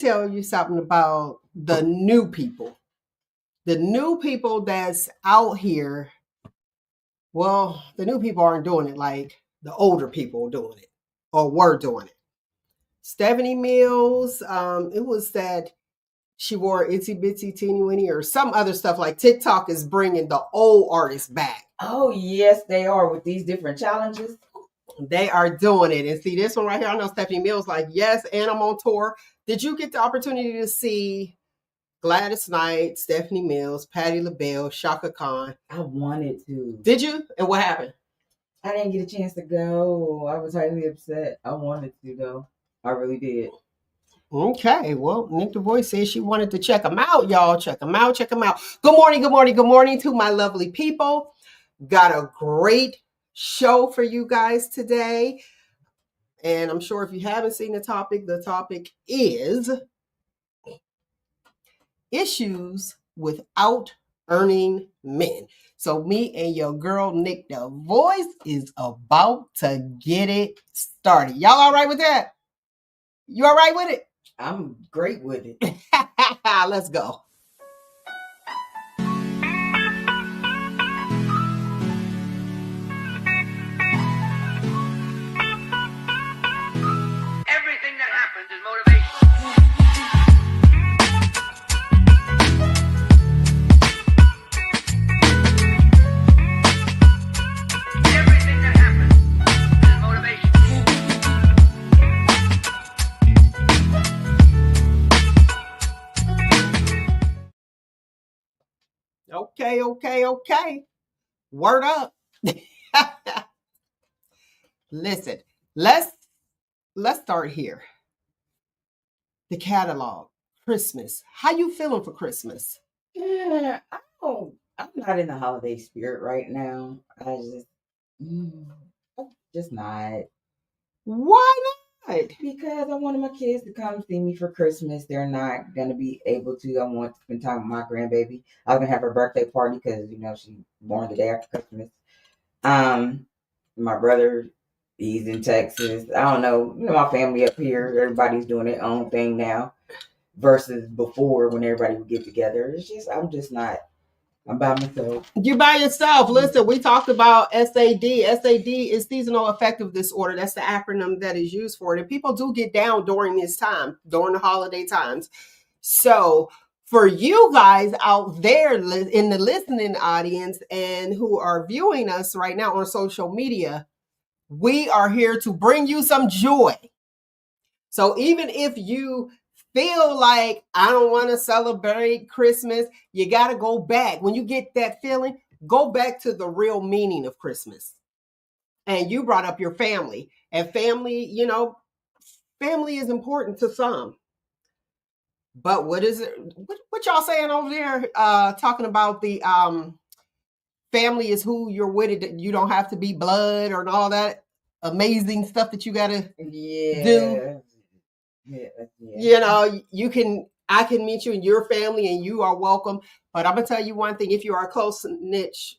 tell you something about the new people. The new people that's out here, well, the new people aren't doing it like the older people are doing it or were doing it. Stephanie Mills, it was that she wore Itsy Bitsy Teeny Weeny or some other stuff. Like TikTok is bringing the old artists back. Oh, yes, they are with these different challenges. They are doing it. And see this one right here, I know Stephanie Mills like, yes, and I'm on tour. Did you get the opportunity to see Gladys Knight, Stephanie Mills, Patti LaBelle, Shaka Khan? I wanted to. Did you? And what happened? I didn't get a chance to go. I was highly upset. I wanted to go. I really did. Okay, well, Nyk the Voice says she wanted to check them out, y'all. Check them out, check them out. Good morning, good morning, good morning to my lovely people. Got a great show for you guys today. And I'm sure if you haven't seen the topic is issues without earning men. So me and your girl, Nyk the Voice, is about to get it started. Y'all all right with that? You all right with it? I'm great with it. Let's go. Everything that happens is motivation. Everything that happens is motivation. Okay. Word up. Listen, let's start here. The catalog, Christmas. How you feeling for Christmas? Yeah, I'm not in the holiday spirit right now. I'm just not. Why not? Because I wanted my kids to come see me for Christmas. They're not gonna be able to. I want to spend time with my grandbaby. I was gonna have her birthday party because she born the day after Christmas. My brother, he's in Texas. I don't know. My family up here, everybody's doing their own thing now versus before when everybody would get together. I'm just not. I'm by myself. You by yourself. Listen, we talked about SAD. SAD is seasonal affective disorder. That's the acronym that is used for it. And people do get down during this time, during the holiday times. So for you guys out there in the listening audience and who are viewing us right now on social media, we are here to bring you some joy. So even if you feel like I don't want to celebrate Christmas, you got to go back. When you get that feeling, go back to the real meaning of Christmas. And you brought up your family. And family, family is important to some. But what is it? What y'all saying over there? Talking about the family is who you're with. You don't have to be blood or all that amazing stuff that you got to do. Yeah. I can meet you in your family and you are welcome. But I'm gonna tell you one thing: if you are a close niche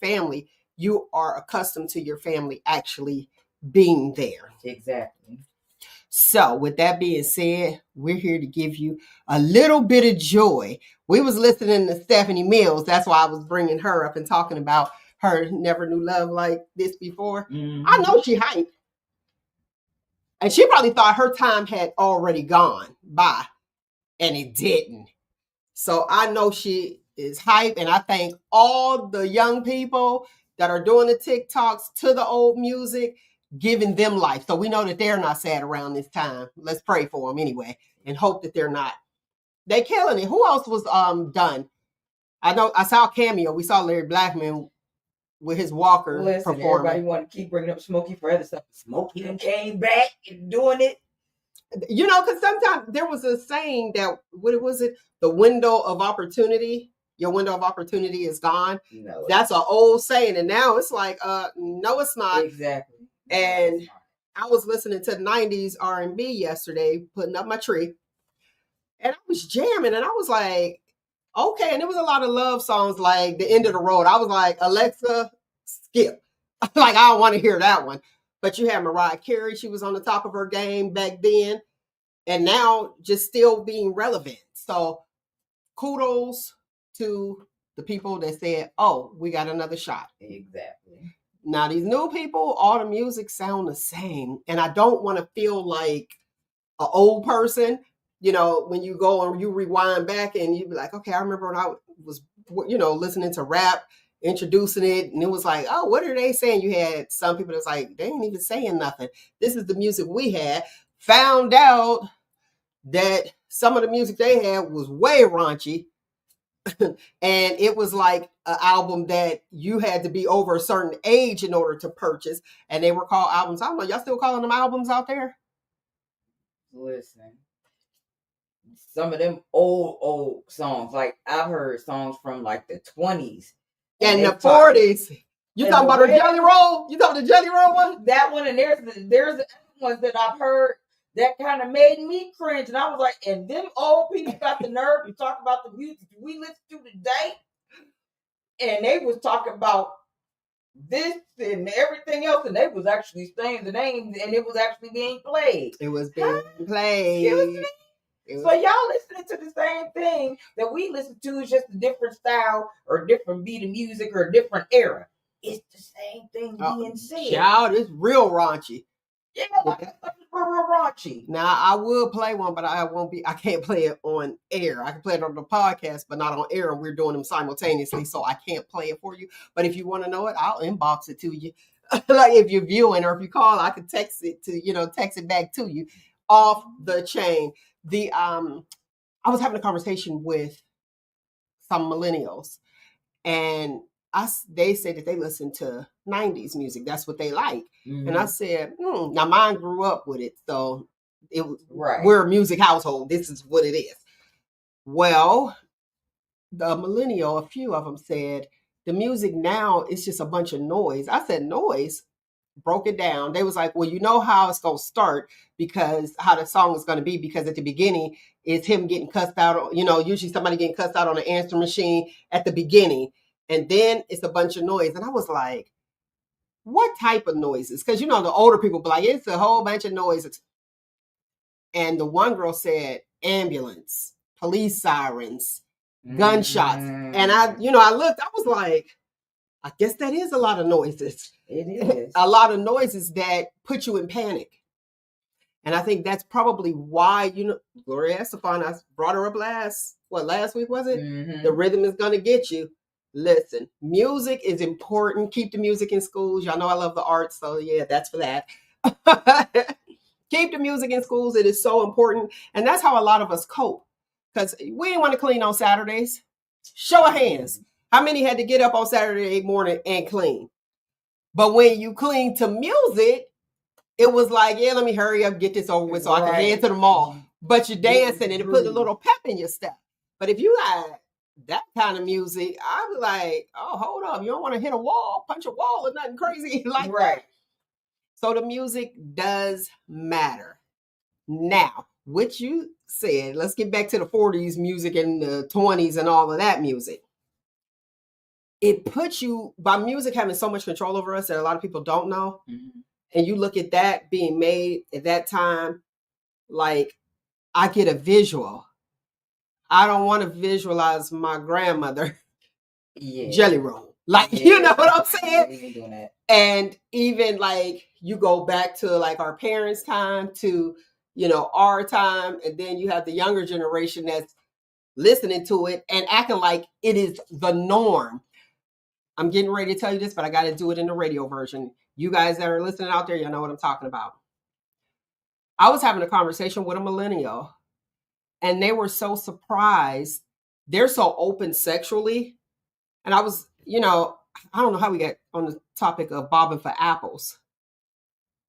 family, you are accustomed to your family actually being there. Exactly. So with that being said, we're here to give you a little bit of joy. We was listening to Stephanie Mills. That's why I was bringing her up and talking about her never knew love like this before. Mm-hmm. I know she hyped. And she probably thought her time had already gone by, and it didn't. So I know she is hype, and I thank all the young people that are doing the TikToks to the old music, giving them life. So we know that they're not sad around this time. Let's pray for them anyway, and hope that they're not. They killing it. Who else was done? I know I saw a cameo. We saw Larry Blackman with his walker performing. Everybody want to keep bringing up Smokey for other stuff. Smokey done came back and doing it. Because sometimes there was a saying that, what was it? The window of opportunity. Your window of opportunity is gone. No, that's an old saying. And now it's like, no, it's not. Exactly. And I was listening to 90s R&B yesterday, putting up my tree. And I was jamming and I was like, okay. And there was a lot of love songs like The End of the Road. I was like, Alexa, skip. Like, I don't want to hear that one. But you had Mariah Carey. She was on the top of her game back then. and now just still being relevant. So kudos to the people that said, oh, we got another shot. Exactly. Now these new people, all the music sound the same, and I don't want to feel like an old person. You know, when you go and you rewind back and you be like, okay, I remember when I was, listening to rap, introducing it, and it was like, oh, what are they saying? You had some people that's like, they ain't even saying nothing. This is the music we had. Found out that some of the music they had was way raunchy. And it was like an album that you had to be over a certain age in order to purchase. And they were called albums. I don't know, y'all still calling them albums out there? Listen, some of them old songs, like I've heard songs from like the 20s and the 40s. You talking about the Jelly Roll? You talking the Jelly Roll one? That one, and there's other ones that I've heard that kind of made me cringe, and I was like, and them old people got the nerve to talk about the music we listen to today, and they was talking about this and everything else, and they was actually saying the names, and it was actually being played. It was being played. Excuse me? So y'all listening to the same thing that we listen to, is just a different style or different beat of music or a different era. It's the same thing being said. Child, it's real raunchy. Yeah, like it's real raunchy. Now I will play one, but I can't play it on air. I can play it on the podcast, but not on air, and we're doing them simultaneously, so I can't play it for you. But if you want to know it, I'll inbox it to you. Like if you're viewing or if you call, I can text it back to you. Off the chain. I was having a conversation with some millennials, and they said that they listen to 90s music. That's what they like. Mm-hmm. And I said, now mine grew up with it. So we're a music household. This is what it is. Well, the millennial, a few of them said, the music now is just a bunch of noise. I said, noise? Broke it down. They was like, well, you know how it's going to start, because how the song is going to be, because at the beginning it's him getting cussed out, usually somebody getting cussed out on an answer machine at the beginning. And then it's a bunch of noise. And I was like, what type of noises? Because, the older people be like, it's a whole bunch of noises. And the one girl said, ambulance, police sirens, gunshots. And I looked, I was like, I guess that is a lot of noises. It is. A lot of noises that put you in panic. And I think that's probably why, Gloria Estefan, I brought her up last week, was it? Mm-hmm. The rhythm is going to get you. Listen, music is important. Keep the music in schools. Y'all know I love the arts, so yeah, that's for that. Keep the music in schools. It is so important. And that's how a lot of us cope. Because we didn't want to clean on Saturdays. Show of hands. How many had to get up on Saturday morning and clean? But when you clean to music, it was like, yeah, let me hurry up, get this over with so I can head to the mall. But you're dancing and it put a little pep in your step. But if you got that kind of music, I'd be like, oh, hold up. You don't want to hit a wall, punch a wall or nothing crazy like that. So the music does matter. Now, what you said, let's get back to the 40s music and the 20s and all of that music. It puts you, by music having so much control over us that a lot of people don't know. Mm-hmm. And you look at that being made at that time, like I get a visual. I don't want to visualize my grandmother Jelly Roll. Like, you know what I'm saying? Doing that. And even like you go back to like our parents' time to, our time. And then you have the younger generation that's listening to it and acting like it is the norm. I'm getting ready to tell you this, but I got to do it in the radio version. You guys that are listening out there, you know what I'm talking about. I was having a conversation with a millennial, and they were so surprised. They're so open sexually. And I was, I don't know how we got on the topic of bobbing for apples.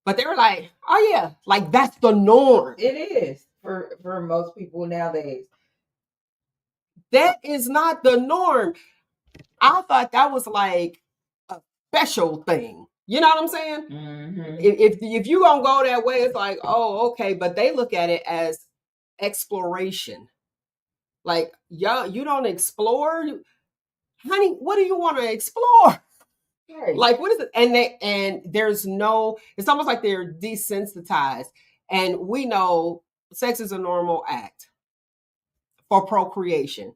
But they were like, oh, yeah, like that's the norm. It is for most people nowadays. That is not the norm. I thought that was like a special thing. You know what I'm saying? Mm-hmm. If you gonna go that way, it's like, oh, okay. But they look at it as exploration. Like, you don't explore, honey. What do you want to explore? Right. Like, what is it? And there's no. It's almost like they're desensitized. And we know sex is a normal act for procreation.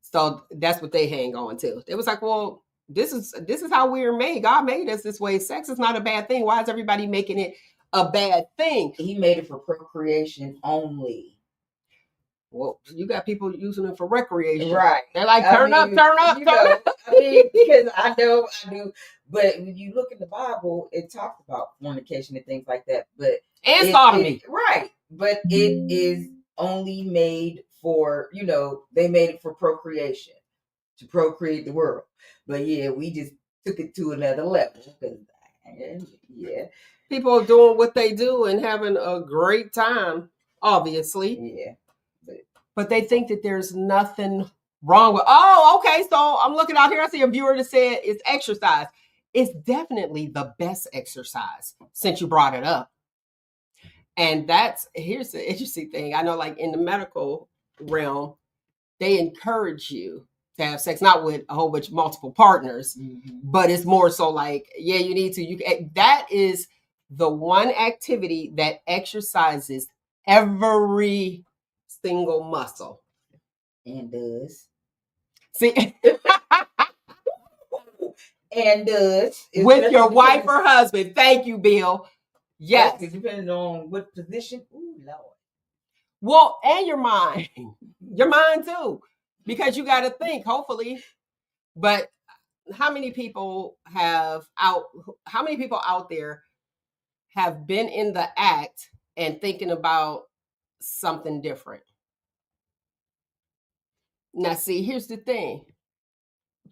So that's what they hang on to. It was like, well, this is how we are made. God made us this way. Sex is not a bad thing. Why is everybody making it a bad thing? He made it for procreation only. Well, you got people using it for recreation. Right. They're like, turn up. Because I know I do. But when you look in the Bible, it talks about fornication and things like that. But and sodomy. Right. But it is only made for, they made it for procreation, to procreate the world. But yeah, we just took it to another level. Yeah. People are doing what they do and having a great time, obviously. Yeah. But they think that there's nothing wrong with, oh, okay, so I'm looking out here. I see a viewer that said it's exercise. It's definitely the best exercise since you brought it up. And here's the interesting thing. I know, like in the medical realm, they encourage you to have sex, not with a whole bunch of multiple partners, but it's more so like, yeah, you need to. That is the one activity that exercises every single muscle. And does. See? And does. With your wife or husband. Thank you, Bill. Yes. Depending on what position. Ooh, Lord. Well, and your mind. Your mind too. Because you got to think, hopefully. But how many people out there have been in the act and thinking about something different? Now, see, here's the thing.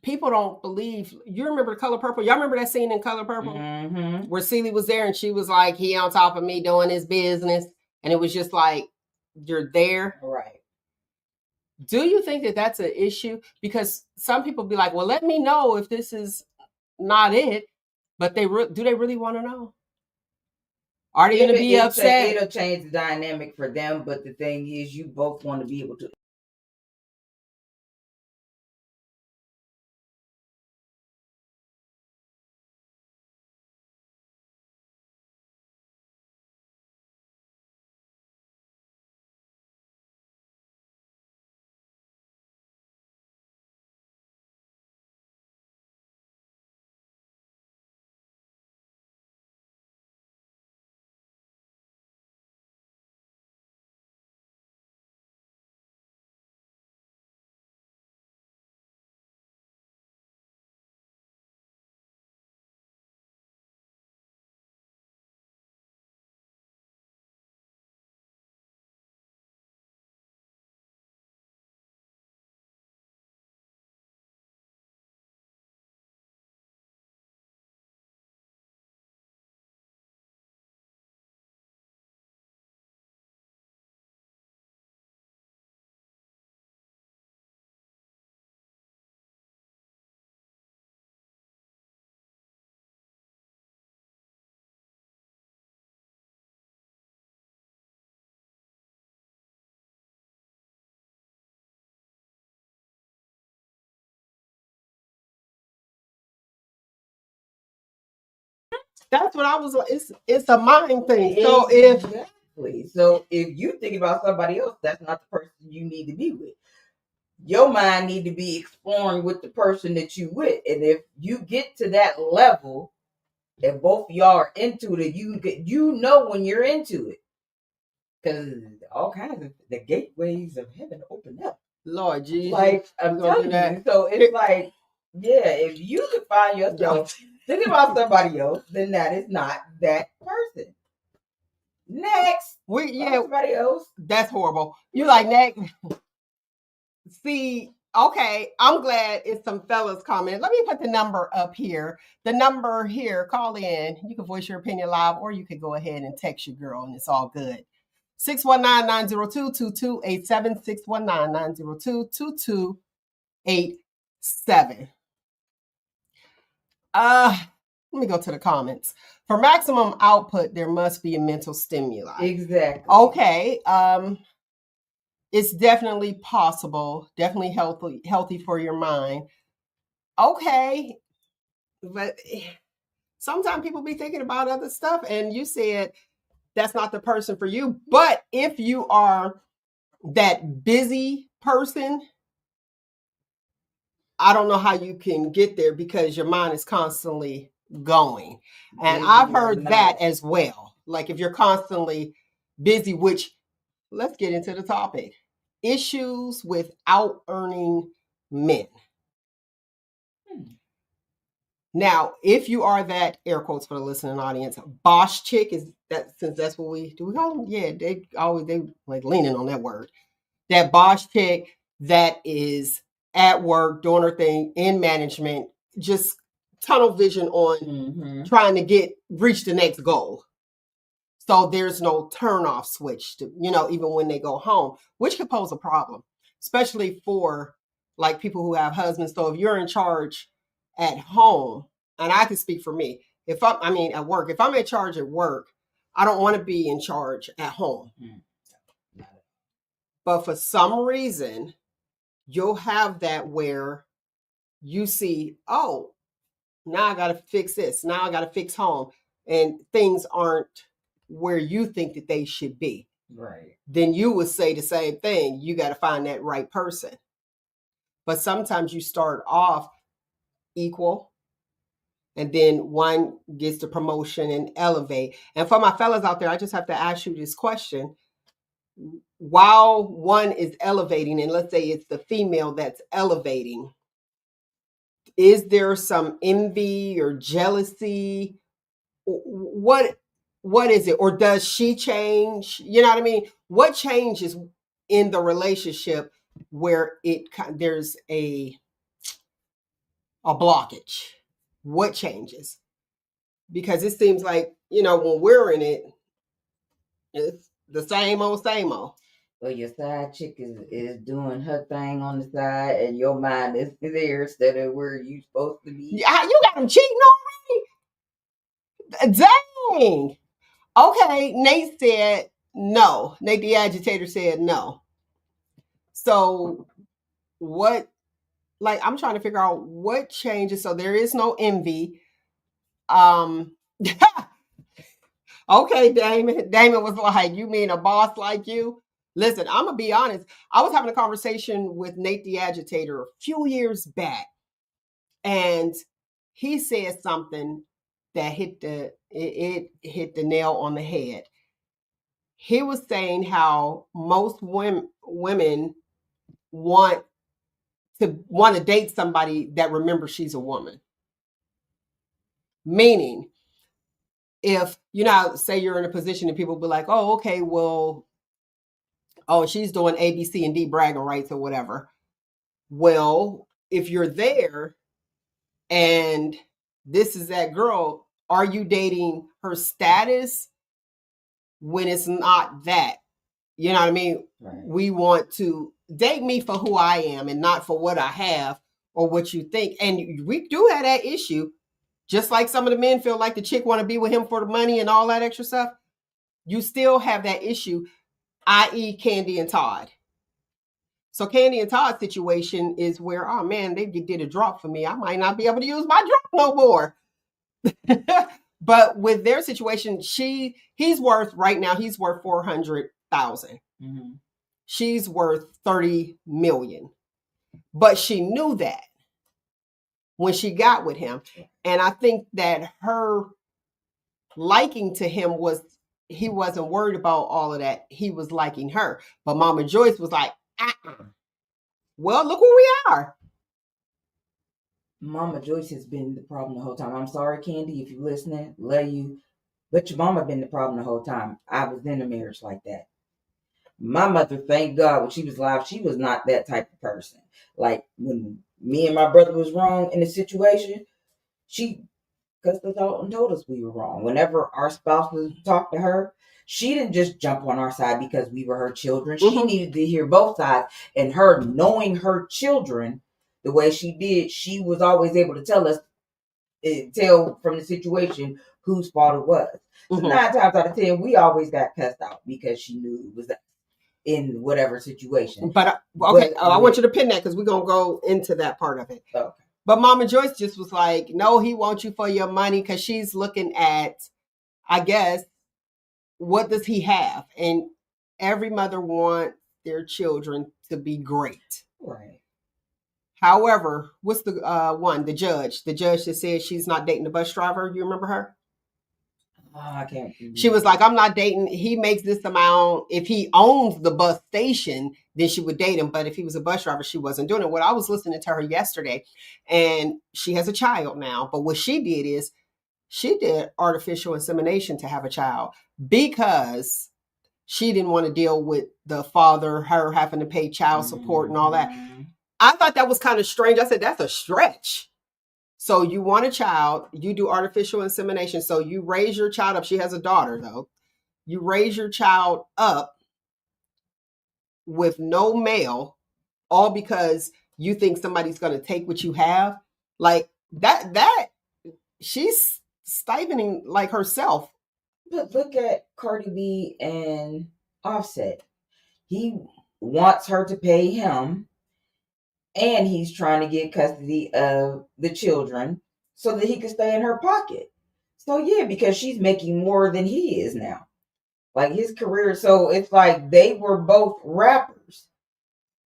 People don't believe. You remember The Color Purple? Y'all remember that scene in Color Purple? Mm-hmm. Where Celie was there and she was like, he on top of me doing his business. And it was just like, you're there. Right. Do you think that that's an issue? Because some people be like, well, let me know if this is not it. But do they really want to know? Are they going to be upset? It'll change the dynamic for them. But the thing is, you both want to be able to. That's what I was like. It's a mind thing. So if you think about somebody else, that's not the person you need to be with. Your mind need to be exploring with the person that you with. And if you get to that level and both of y'all are into it, you know when you're into it. Because all kinds of the gateways of heaven open up. Lord Jesus. Like, I'm telling you. So it's like, yeah, if you can find yourself thinking about somebody else, then that is not that person. Next. Somebody else. That's horrible. You like next. See, okay, I'm glad it's some fellas commenting. Let me put the number up here. The number here, call in. You can voice your opinion live, or you can go ahead and text your girl, and it's all good. 619-902-2287, 619-902-2287. Let me go to the comments. For maximum output, there must be a mental stimuli. Exactly. Okay. It's definitely possible, definitely healthy for your mind. Okay. But sometimes people be thinking about other stuff. And you said that's not the person for you. But if you are that busy person, I don't know how you can get there because your mind is constantly going. And Busy I've is heard that not- as well. Like if you're constantly busy, which let's get into the topic. Issues with out earning men. Now, if you are that, air quotes for the listening audience, boss chick, is that, since that's what we call them? Yeah, they like leaning on that word. That boss chick that is at work doing her thing in management, just tunnel vision on trying to reach the next goal. So there's no turn off switch to, even when they go home, which could pose a problem, especially for like people who have husbands. So if you're in charge at home, and I can speak for me, at work, if I'm in charge at work, I don't want to be in charge at home. But for some reason, you'll have that where you see, oh, now I got to fix this. Now I got to fix home. And things aren't where you think that they should be. Right. Then you would say the same thing. You got to find that right person. But sometimes you start off equal, and then one gets the promotion and elevate. And for my fellas out there, I just have to ask you this question. While one is elevating, and let's say it's the female that's elevating, is there some envy or jealousy? What is it? Or does she change? You know what I mean? What changes in the relationship where there's a blockage? What changes? Because it seems like, when we're in it, it's the same old, same old. Well, your side chick is doing her thing on the side, and your mind is there instead of where you supposed to be. Yeah, you got them cheating already? Dang. Okay, Nate said no. Nate the agitator said no. So what, like, I'm trying to figure out what changes. So there is no envy. Okay, Damon. Damon was like, you mean a boss like you? Listen, I'm going to be honest. I was having a conversation with Nate the agitator a few years back, and he said something that hit the nail on the head. He was saying how most women want to date somebody that remembers she's a woman. Meaning, if, say you're in a position and people be like, oh, okay, well, oh, she's doing A, B, C, and D bragging rights or whatever. Well, if you're there and this is that girl, are you dating her status when it's not that? You know what I mean? Right. We want to date me for who I am and not for what I have or what you think. And we do have that issue. Just like some of the men feel like the chick want to be with him for the money and all that extra stuff. You still have that issue, i.e. Candy and Todd. So Candy and Todd's situation is where, oh man, they did a drop for me. I might not be able to use my drop no more. But with their situation, he's worth right now, he's worth 400,000. Mm-hmm. She's worth 30 million. But she knew that when she got with him. And I think that her liking to him he wasn't worried about all of that. He was liking her. But Mama Joyce was like, well, look where we are. Mama Joyce has been the problem the whole time. I'm sorry, Candy, if you're listening, love you. But your mama been the problem the whole time. I was in a marriage like that. My mother, thank God, when she was alive, she was not that type of person. Like when me and my brother was wrong in the situation, she cussed us out and told us we were wrong. Whenever our spouse would talk to her, she didn't just jump on our side because we were her children. She needed to hear both sides. And her knowing her children the way she did, she was always able to tell from the situation whose fault it was. So 9 times out of 10, we always got cussed out because she knew it was in whatever situation. But I want you to pin that because we're going to go into that part of it. Okay. But Mama Joyce just was like, no, he wants you for your money, because she's looking at, I guess, what does he have? And every mother wants their children to be great. Right. However, what's the one? The judge that said she's not dating the bus driver. You remember her? Oh, I can't. She was like, I'm not dating. He makes this amount. If he owns the bus station, then she would date him. But if he was a bus driver, she wasn't doing it. What I was listening to her yesterday, and she has a child now. But what she did is she did artificial insemination to have a child because she didn't want to deal with the father, her having to pay child support and all that. I thought that was kind of strange. I said, that's a stretch. So you want a child, you do artificial insemination. So you raise your child up. She has a daughter, though. You raise your child up with no male, all because you think somebody's going to take what you have. Like that she's stifling like herself. But look at Cardi B and Offset. He wants her to pay him, and he's trying to get custody of the children so that he can stay in her pocket. So yeah, because she's making more than he is now. Like his career, so it's like they were both rappers,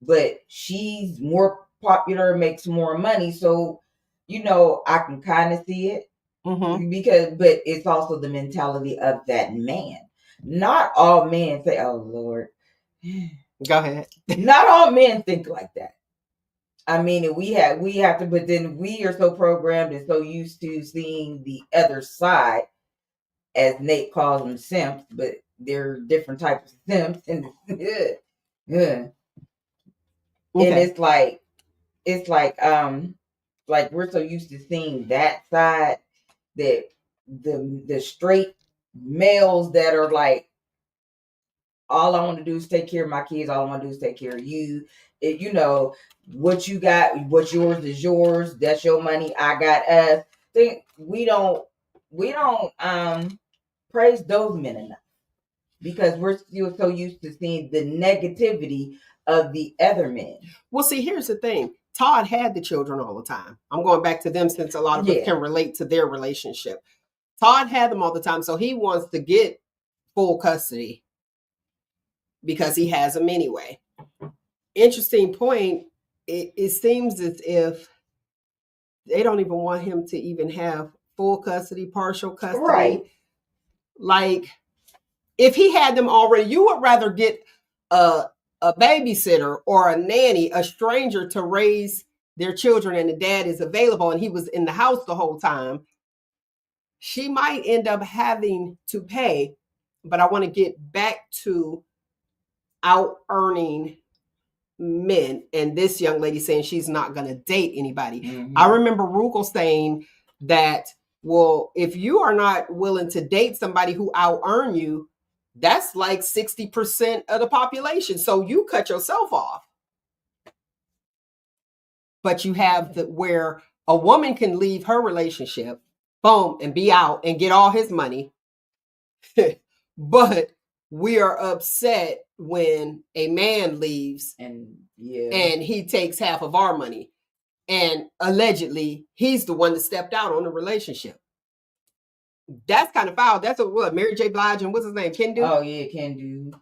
but she's more popular, makes more money. So, I can kind of see it but it's also the mentality of that man. Not all men say, "Oh Lord." Go ahead. Not all men think like that. I mean, we have to, but then we are so programmed and so used to seeing the other side, as Nate calls them simps, but there are different types of simps, and and it's like we're so used to seeing that side that the straight males that are like, all I want to do is take care of my kids. All I want to do is take care of you. What you got, what's yours is yours. That's your money. I got us. We don't praise those men enough because we're still so used to seeing the negativity of the other men. Well, see, here's the thing. Todd had the children all the time. I'm going back to them since a lot of us can relate to their relationship. Todd had them all the time, so he wants to get full custody because he has them anyway. Interesting point. It seems as if they don't even want him to even have full custody, partial custody. Right. Like, if he had them already, you would rather get a babysitter or a nanny, a stranger to raise their children, and the dad is available and he was in the house the whole time. She might end up having to pay, but I want to get back to out earning men and this young lady saying she's not going to date anybody. I remember Rugal saying that, well, if you are not willing to date somebody who out earn you, that's like 60% of the population. So you cut yourself off. But you have where a woman can leave her relationship, boom, and be out and get all his money. But we are upset when a man leaves and he takes half of our money. And allegedly, he's the one that stepped out on the relationship. That's kind of foul. That's what Mary J. Blige and what's his name? Kendu? Oh, yeah, Kendu.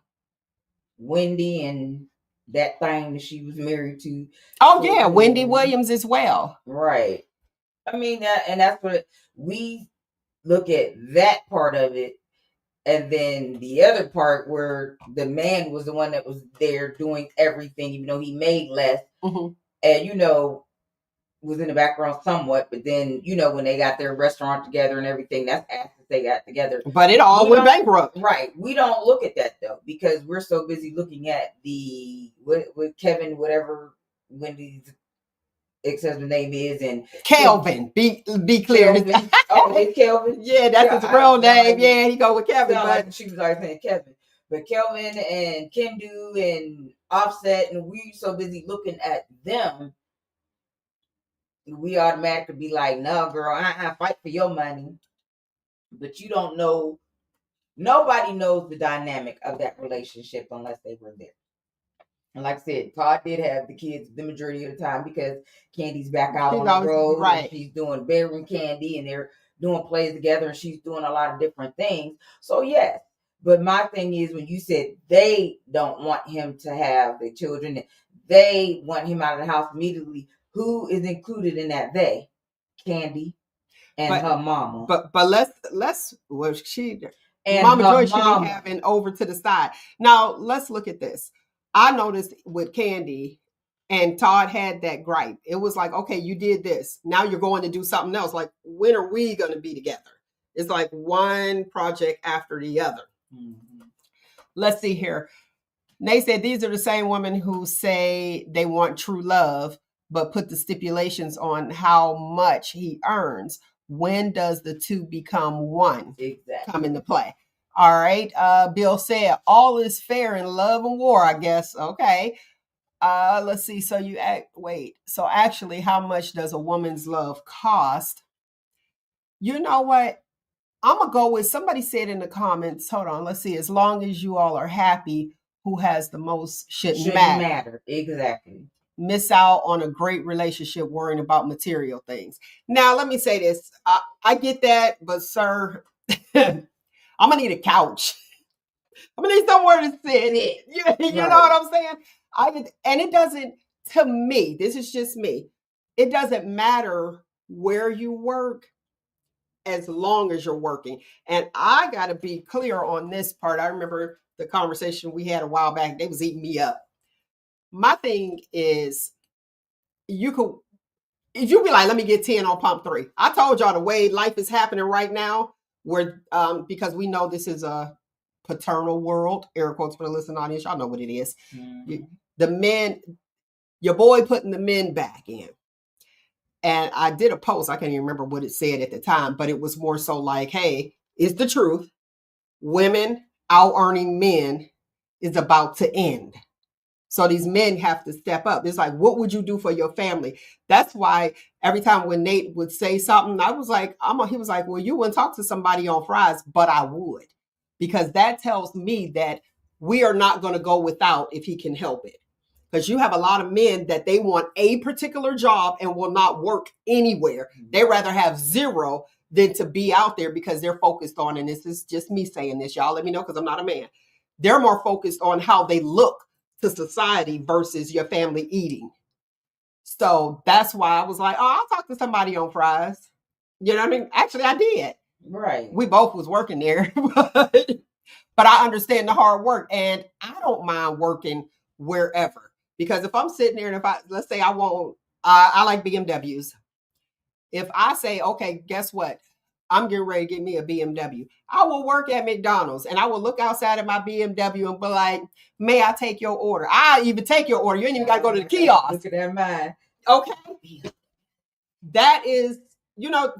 Wendy and that thing that she was married to. Oh, yeah, Wendy Williams as well. Right. I mean, that's what we look at, that part of it. And then the other part where the man was the one that was there doing everything, even though he made less. And, was in the background somewhat, but then when they got their restaurant together and everything, that's after they got together. But it all went bankrupt, right? We don't look at that though because we're so busy looking at the what Kevin, whatever Wendy's ex-husband's name is, and Kelvin. Be clear. Kelvin. Oh, it's Kelvin. Yeah, that's his real name. Yeah, he go with Kevin. But like she was always saying Kevin, but Kelvin and Kendu and Offset, and we so busy looking at them. We automatically be like, no, girl, I fight for your money. But you don't know, nobody knows the dynamic of that relationship unless they were there. And like I said, Todd did have the kids the majority of the time because Candy's back out on the road. Right. And she's doing bedroom Candy and they're doing plays together and she's doing a lot of different things. So yes, But my thing is, when you said they don't want him to have the children, they want him out of the house immediately. Who is included in that? They, Candy, and her mama. But let's well she And Mama her Joy should be mama. having over to the side. Now let's look at this. I noticed with Candy and Todd had that gripe. It was like, okay, you did this. Now you're going to do something else. Like, when are we going to be together? It's like one project after the other. Mhm. Let's see here. They said these are the same women who say they want true love, but put the stipulations on how much he earns. When does the two become one? Exactly. Come into play? All right. Bill said, all is fair in love and war, I guess. Okay. Let's see. So So actually, how much does a woman's love cost? You know what? I'm gonna go with somebody said in the comments. Hold on, let's see. As long as you all are happy, who has the most shouldn't matter. Exactly. Miss out on a great relationship worrying about material things. Now, let me say this. I get that, but sir, I'm gonna need a couch. I'm gonna need somewhere to sit. You know what I'm saying? And it doesn't, to me, this is just me. It doesn't matter where you work as long as you're working. And I got to be clear on this part. I remember the conversation we had a while back. They was eating me up. My thing is, if you be like, let me get 10 on pump 3. I told y'all the way life is happening right now, where because we know this is a paternal world, air quotes for the listening audience, y'all know what it is. Mm-hmm. The men, your boy putting the men back in. And I did a post, I can't even remember what it said at the time, but it was more so like, hey, it's the truth. Women out earning men is about to end. So these men have to step up. It's like, what would you do for your family? That's why every time when Nate would say something, I was like, he was like, well, you wouldn't talk to somebody on fries, but I would. Because that tells me that we are not going to go without if he can help it. Because you have a lot of men that they want a particular job and will not work anywhere. They rather have zero than to be out there because they're focused on, and this is just me saying this, y'all let me know because I'm not a man. They're more focused on how they look to society versus your family eating. So that's why I was like, oh, I'll talk to somebody on fries. You know what I mean? Actually, I did. Right. We both was working there, but I understand the hard work, and I don't mind working wherever. Because if I'm sitting there and let's say I like BMWs. If I say, okay, guess what? I'm getting ready to get me a BMW. I will work at McDonald's and I will look outside of my BMW and be like, may I take your order? I'll even take your order. You ain't even got to go to the kiosk. Look at that mind. Okay. That is,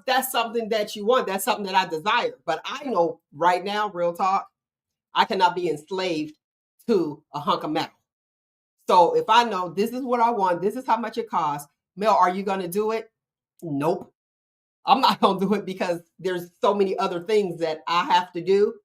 that's something that you want. That's something that I desire. But I know right now, real talk, I cannot be enslaved to a hunk of metal. So if I know this is what I want, this is how much it costs, Mel, are you going to do it? Nope. I'm not going to do it because there's so many other things that I have to do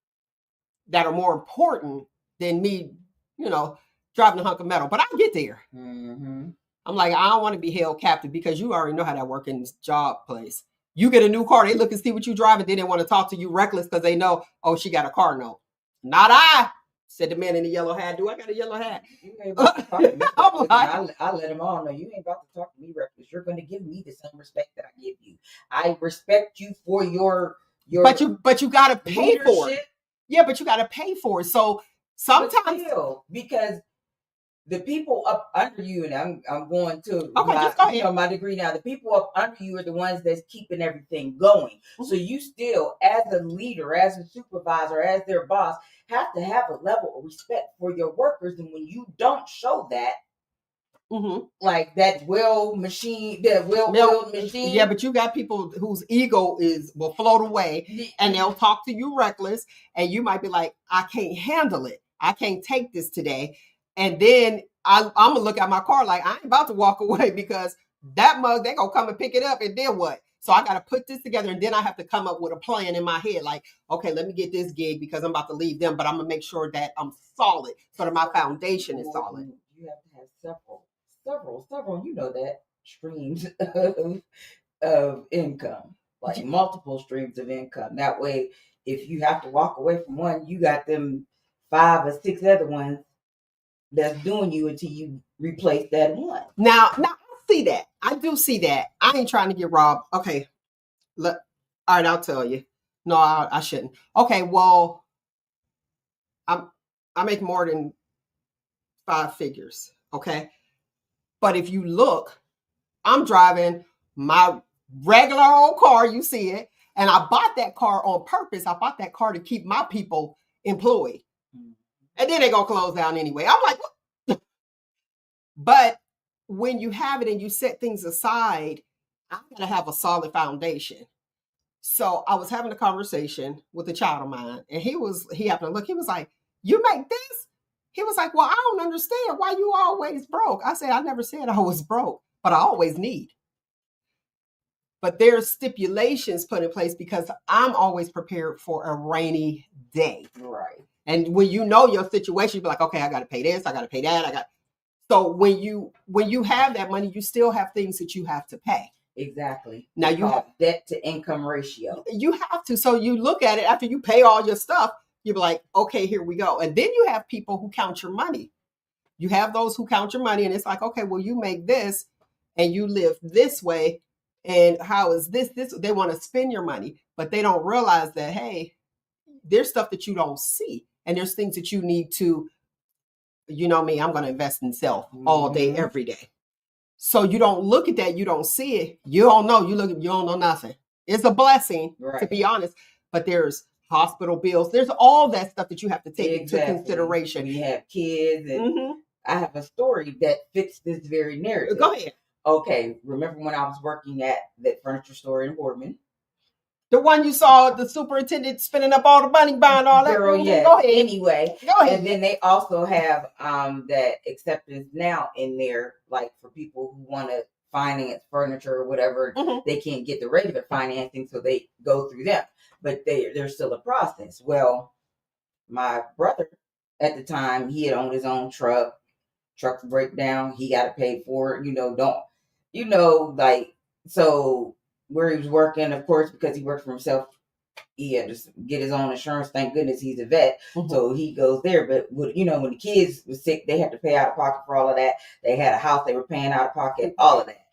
that are more important than me, driving a hunk of metal. But I get there. Mm-hmm. I'm like, I don't want to be held captive because you already know how that works in this job place. You get a new car, they look and see what you drive, and then they want to talk to you reckless because they know, oh, she got a car note. Not I, said the man in the yellow hat. Do I got a yellow hat? You ain't about to talk to me reckless. I let them all know you ain't about to talk to me reckless. You're going to give me the same respect that I give you. I respect you for your. But you got to pay for it. Yeah, but you got to pay for it. So sometimes, because the people up under you, and I'm going to my degree now. The people up under you are the ones that's keeping everything going. Mm-hmm. So you still, as a leader, as a supervisor, as their boss, have to have a level of respect for your workers. And when you don't show that, mm-hmm. like that well-oiled machine. Yeah, but you got people whose ego will float away, and they'll talk to you reckless, and you might be like, I can't handle it. I can't take this today. And then I'm going to look at my car like, I ain't about to walk away because that mug, they going to come and pick it up, and then what? So I got to put this together, and then I have to come up with a plan in my head. Like, okay, let me get this gig because I'm about to leave them, but I'm going to make sure that I'm solid so that my foundation is solid. You have to have several, that streams of income, like multiple streams of income. That way if you have to walk away from one, you got them 5 or 6 other ones that's doing you until you replace that one. Now I see that. I do see that. I ain't trying to get robbed. Okay. Look, all right, I'll tell you. No, I shouldn't. Okay, well, I make more than 5 figures. Okay. But if you look, I'm driving my regular old car, you see it. And I bought that car on purpose. I bought that car to keep my people employed. And then they're going to close down anyway. I'm like, what? But when you have it and you set things aside, I got to have a solid foundation. So I was having a conversation with a child of mine, and he happened to look, he was like, you make this? He was like, well, I don't understand why you always broke. I said, I never said I was broke, but I always need. But there's stipulations put in place because I'm always prepared for a rainy day. Right. And when you know your situation, you be like, okay, I got to pay this, I got to pay that. So when you have that money, you still have things that you have to pay. Exactly. Now you have debt to income ratio. You have to. So you look at it after you pay all your stuff, you're like, okay, here we go. And then you have people who count your money. You have those who count your money, and it's like, okay, well, you make this and you live this way. And how is this? They want to spend your money, but they don't realize that, hey, there's stuff that you don't see. And there's things that you need to, you know me, I'm going to invest in self all day, every day. So you don't look at that. You don't see it. You don't know. You don't know nothing. It's a blessing, to be honest. But there's hospital bills. There's all that stuff that you have to take into consideration. We have kids. And I have a story that fits this very narrative. Go ahead. Okay. Remember when I was working at that furniture store in Boardman? The one you saw the superintendent spending up all the money buying all that? Girl, yes. Go ahead. Anyway. Go ahead. And then they also have that acceptance now in there, like for people who want to finance furniture or whatever. They can't get the regular financing, so they go through them. But there's still a process. Well, my brother at the time, he had owned his own truck. Trucks break down. He got to pay for it. So where he was working, of course, because he worked for himself, he had to get his own insurance. Thank goodness he's a vet. So he goes there. But, when the kids were sick, they had to pay out of pocket for all of that. They had a house they were paying out of pocket, all of that.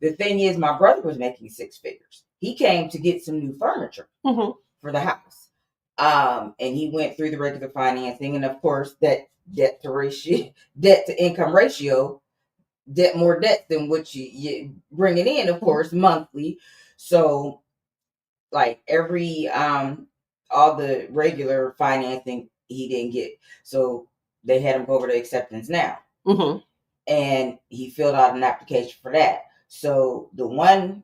The thing is, my brother was making 6 figures. He came to get some new furniture for the house. And he went through the regular financing. And, of course, that debt to income ratio, more debt than what you bringing in, of course, monthly. So, like every all the regular financing he didn't get, so they had him go over to acceptance now, and he filled out an application for that. So the one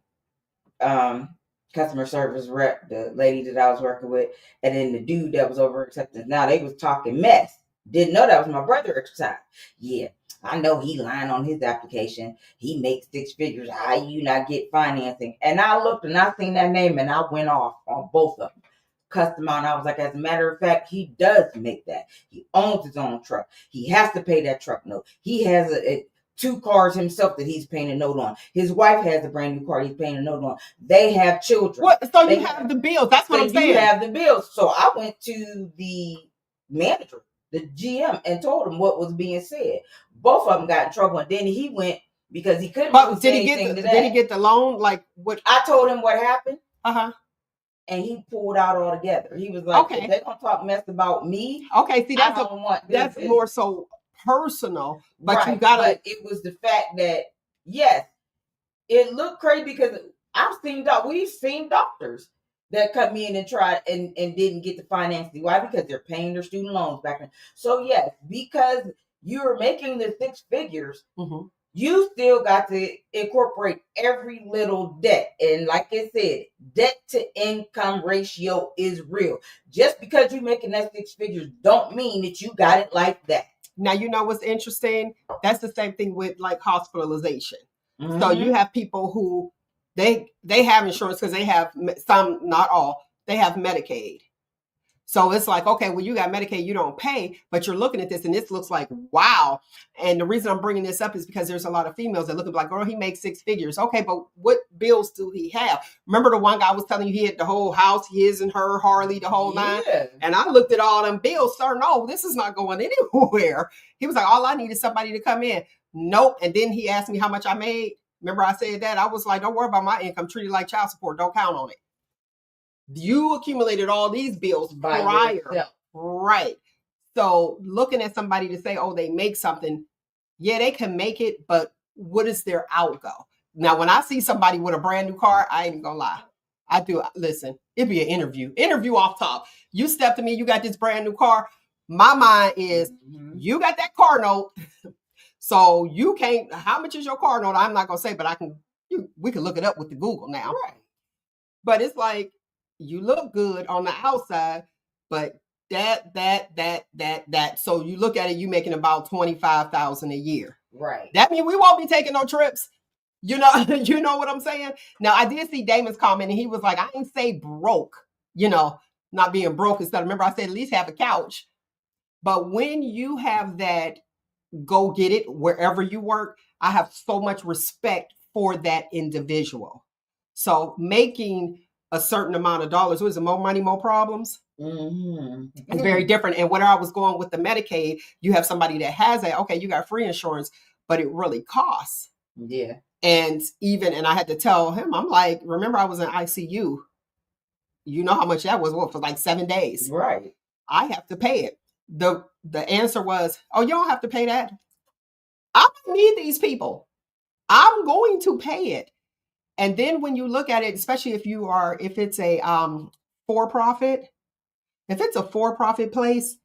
customer service rep, the lady that I was working with, and then the dude that was over acceptance now, they was talking mess. Didn't know that was my brother at the time. Yeah, I know he lying on his application. He makes 6 figures. How you not get financing? And I looked and I seen that name and I went off on both of them. Customer, and I was like, as a matter of fact, he does make that. He owns his own truck. He has to pay that truck note. He has 2 cars himself that he's paying a note on. His wife has a brand new car he's paying a note on. They have children. So you have the bills. That's what I'm saying. You have the bills. So I went to the manager, the GM, and told him what was being said. Both of them got in trouble, and then he went because he couldn't. But did he get the loan? Like what? I told him what happened. And he pulled out altogether. He was like, okay, if they're gonna talk mess about me. Okay, see, that's more so personal. But right. you gotta. But it was the fact that yes, it looked crazy because we've seen doctors that come in and tried and didn't get the financing. Why? Because they're paying their student loans back then. So yes, because you're making the 6 figures, you still got to incorporate every little debt. And like I said, debt to income ratio is real. Just because you're making that 6 figures don't mean that you got it like that. Now, you know what's interesting? That's the same thing with like hospitalization. So you have people who they have insurance because they have some, not all, they have Medicaid. So it's like, okay, well, you got Medicaid, you don't pay, but you're looking at this and this looks like, wow. And the reason I'm bringing this up is because there's a lot of females that look like, girl, he makes 6 figures. Okay, but what bills do he have? Remember the one guy was telling you he had the whole house, his and her, Harley, the whole nine? And I looked at all them bills, sir, no, this is not going anywhere. He was like, all I need is somebody to come in. Nope. And then he asked me how much I made. Remember I said that? I was like, don't worry about my income, treat it like child support. Don't count on it. You accumulated all these bills By prior. yourself. Right. So looking at somebody to say, oh, they make something. Yeah, they can make it, but what is their outgo? Now, when I see somebody with a brand new car, I ain't even gonna lie. I do. Listen, it'd be an interview off top. You step to me, you got this brand new car. My mind is, you got that car note. So you can't, how much is your car note? I'm not gonna say, but we can look it up with the Google now. Right. But it's like, you look good on the outside, but that. So you look at it, you making about $25,000 a year. Right. That means we won't be taking no trips. You know, you know what I'm saying? Now I did see Damon's comment and he was like, I ain't say broke, not being broke instead. Remember, I said at least have a couch. But when you have that go get it wherever you work, I have so much respect for that individual. So making a certain amount of dollars, what is it, more money, more problems? It's very different. And where I was going with the Medicaid, you have somebody that has that, okay, you got free insurance, but it really costs. Yeah. And I had to tell him, I'm like, remember I was in ICU. You know how much that was for like 7 days. Right. I have to pay it. The answer was, oh, you don't have to pay that. I need these people. I'm going to pay it. And then when you look at it, especially if it's a for-profit, if it's a for-profit place,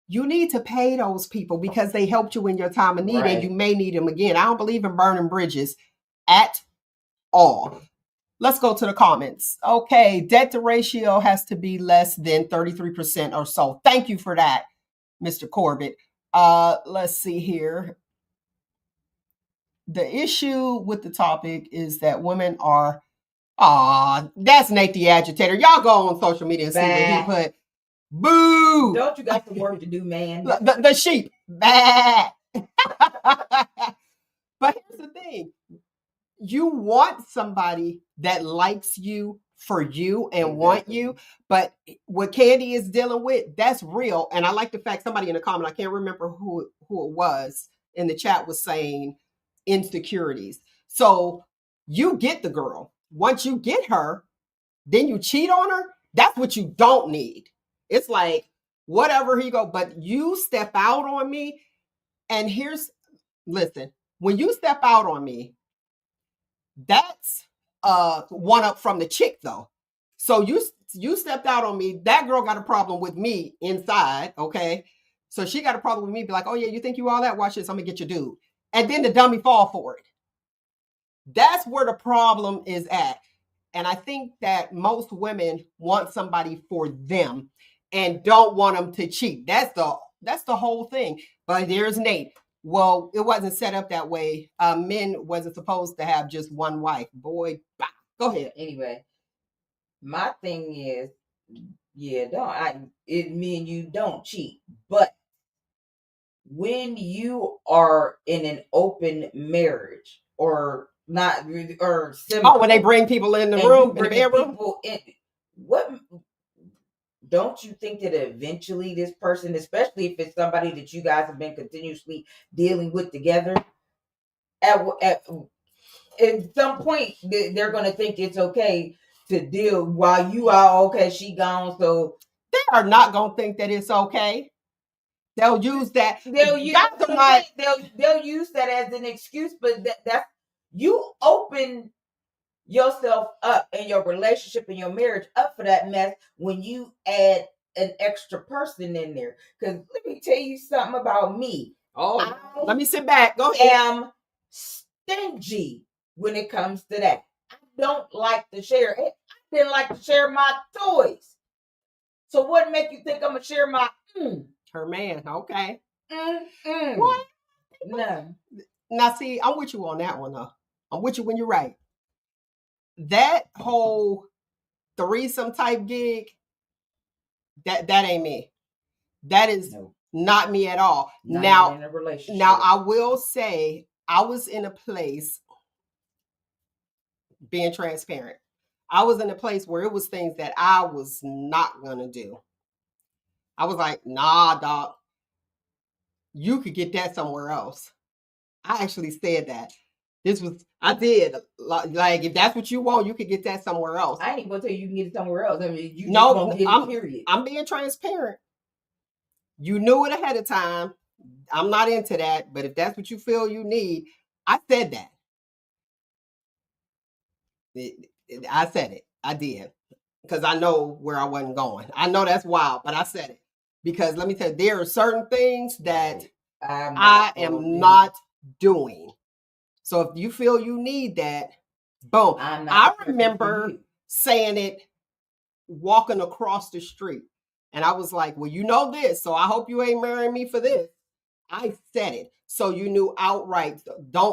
you need to pay those people because they helped you in your time of need, and you may need them again. I don't believe in burning bridges at all. Let's go to the comments. Okay, debt to ratio has to be less than 33% or so. Thank you for that, Mr. Corbett. Let's see here. The issue with the topic is that women are, that's Nyk the agitator. Y'all go on social media and see what he put. Boo! Don't you got some work to do, man? The sheep. Bah. But here's the thing. You want somebody that likes you for you and want you, but what Candy is dealing with, that's real. And I like the fact somebody in the comment, I can't remember who it was in the chat, was saying insecurities. So you get the girl. Once you get her, then you cheat on her. That's what you don't need. It's like, whatever he go, but you step out on me. And listen, when you step out on me, that's one up from the chick though. So you stepped out on me. That girl got a problem with me inside. Okay. So she got a problem with me. Be like, oh yeah, you think you all that? Watch this. I'm gonna get your dude. And then the dummy fall for it. That's where the problem is at. And I think that most women want somebody for them and don't want them to cheat. That's the whole thing. But there's Nate. Well, it wasn't set up that way. Men wasn't supposed to have just one wife. Boy, bah. Go ahead. Anyway, my thing is, me and you don't cheat, but when you are in an open marriage or not, or similar, when they bring people in the room, in the bedroom, what? Don't you think that eventually this person, especially if it's somebody that you guys have been continuously dealing with together, at some point they're going to think it's okay to deal while you are okay, she gone, so they are not going to think that it's okay. They'll use that. They'll use that as an excuse, but that's you open yourself up in your relationship and your marriage up for that mess when you add an extra person in there. Because let me tell you something about me. Let me sit back. Go ahead. I am stingy when it comes to that. I don't like to share. I didn't like to share my toys. So what make you think I'm gonna share my her man? Okay. What? No. Now see, I'm with you on that one though. I'm with you when you're right. That whole threesome type gig, That ain't me. That is No, not me at all. not Now, even in a relationship. now I will say I was in a place, being transparent. I was in a place where it was things that I was not gonna do. I was like, nah, dog, you could get that somewhere else. I actually said that. I did. Like, if that's what you want, you could get that somewhere else. I ain't gonna tell you can get it somewhere else. I mean, you No, just gonna get it, period. I'm being transparent. You knew it ahead of time. I'm not into that, but if that's what you feel you need, I said that. I said it. I did. Because I know where I wasn't going. I know that's wild, but I said it. Because let me tell you, there are certain things that I am not doing. So if you feel you need that, boom. I remember saying it walking across the street. And I was like, well, you know this, so I hope you ain't marrying me for this. I said it. So you knew outright,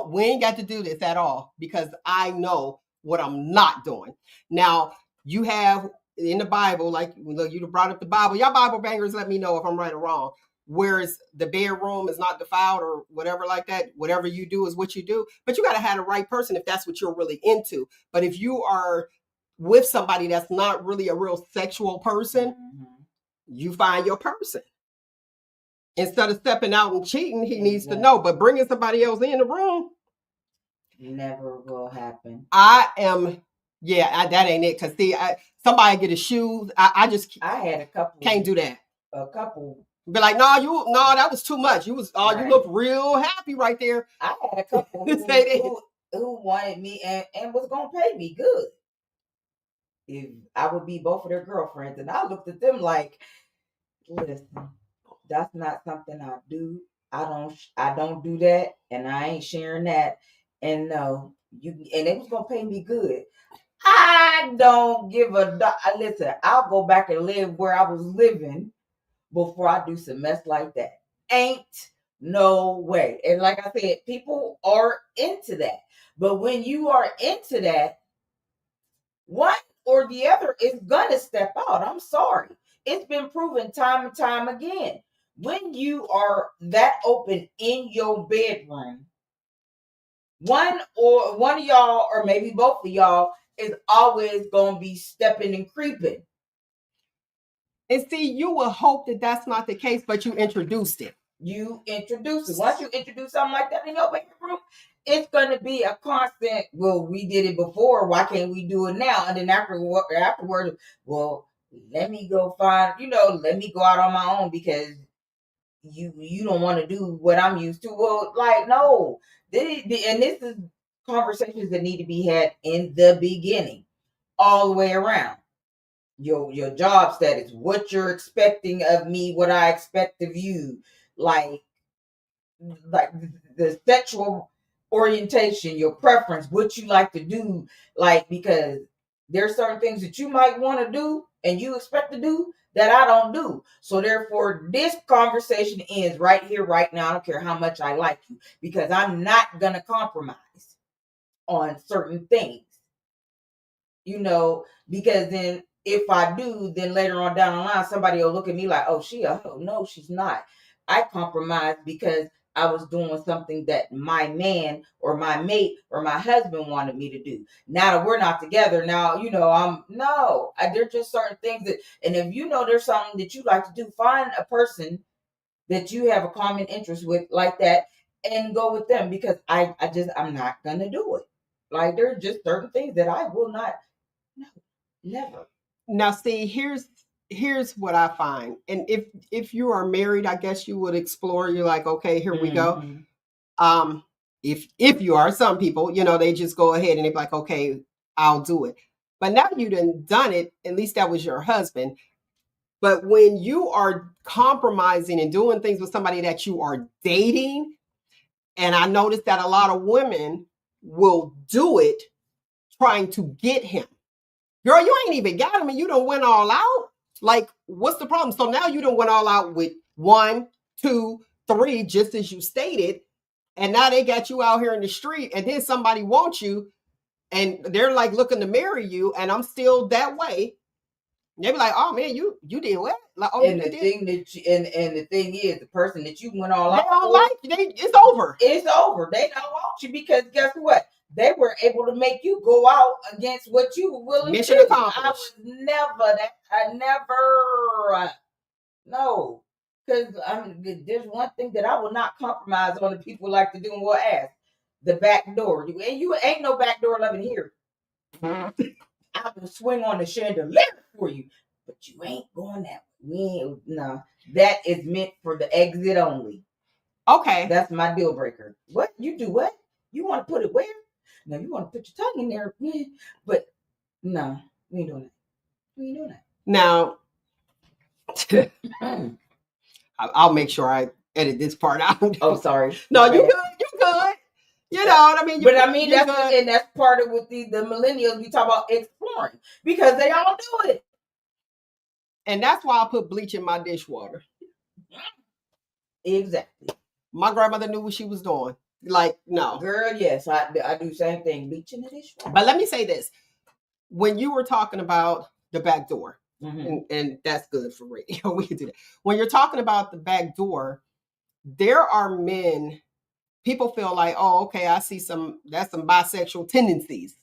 we ain't got to do this at all, because I know what I'm not doing. Now, you have in the Bible, like you brought up the Bible, y'all Bible bangers, let me know if I'm right or wrong. Whereas the bedroom is not defiled or whatever like that, whatever you do is what you do. But you got to have the right person if that's what you're really into. But if you are with somebody that's not really a real sexual person, you find your person. Instead of stepping out and cheating, he needs to know. But bringing somebody else in the room never will happen. That ain't it. Because see, somebody get a shoe. I had a couple. Can't do that. A couple. Be like, no, that was too much. You look real happy right there. I had a couple who wanted me and was gonna pay me good if I would be both of their girlfriends, and I looked at them like, listen, that's not something I do. I don't do that, and I ain't sharing that. And no, and they was gonna pay me good. I don't give a listen. I'll go back and live where I was living before I do some mess like that. Ain't no way. And like I said, people are into that. But when you are into that, one or the other is gonna step out. I'm sorry. It's been proven time and time again. When you are that open in your bedroom, one of y'all, or maybe both of y'all, is always gonna be stepping and creeping. And see, you will hope that that's not the case, but you introduced it. You introduce it. Once you introduce something like that in your bedroom, it's going to be a constant, well, we did it before, why can't we do it now? And then afterwards, well, let me go find, let me go out on my own because you don't want to do what I'm used to. Well, like, no. And this is conversations that need to be had in the beginning, all the way around. Your job status, what you're expecting of me, what I expect of you, like the sexual orientation, your preference, what you like to do, like, because there's certain things that you might want to do and you expect to do that I don't do. So therefore, this conversation ends right here, right now. I don't care how much I like you, because I'm not gonna compromise on certain things, because then if I do, then later on down the line, somebody will look at me like, oh, she a hoe. No, she's not. I compromised because I was doing something that my man or my mate or my husband wanted me to do. Now that we're not together, now, there's just certain things that, and if there's something that you like to do, find a person that you have a common interest with like that and go with them, because I'm not going to do it. Like, there's just certain things that I will not, no, never. Now, see, here's what I find. And if you are married, I guess you would explore. You're like, okay, here we go. If you are, some people, they just go ahead and they're like, okay, I'll do it. But now you done it. At least that was your husband. But when you are compromising and doing things with somebody that you are dating, and I noticed that a lot of women will do it trying to get him. Girl, you ain't even got him and you done went all out. Like, what's the problem? So now you done went all out with 1, 2, 3, just as you stated. And now they got you out here in the street, and then somebody wants you and they're like looking to marry you, and I'm still that way. They be like, "Oh man, you did what?" Like, "Oh, And you the did." thing that you, and the thing is, the person that you went all They out don't for, like you. It's over. it's over. They don't want you because guess what? They were able to make you go out against what you were willing Mission to do. I accomplished. was never that. I never. No. Because there's one thing that I will not compromise on that people like to do and will ask. The back door. And you ain't no back door loving here. I will swing on the chandelier for you. But you ain't going that way. No. That is meant for the exit only. Okay. That's my deal breaker. What? You do what? You want to put it where? No, you want to put your tongue in there. But no, we ain't doing that. We ain't doing that. Now, I'll make sure I edit this part out. Oh, sorry. No, you good. You good. You know what I mean? But I mean, that's part of what the millennials we talk about exploring because they all do it. And that's why I put bleach in my dishwater. Exactly. My grandmother knew what she was doing. Like, no. Girl, yes, I do the same thing. Bleach in the dishwater. But let me say this. When you were talking about the back door, and that's good for radio, we can do that. When you're talking about the back door, there are men, people feel like, oh, okay, I see that's some bisexual tendencies.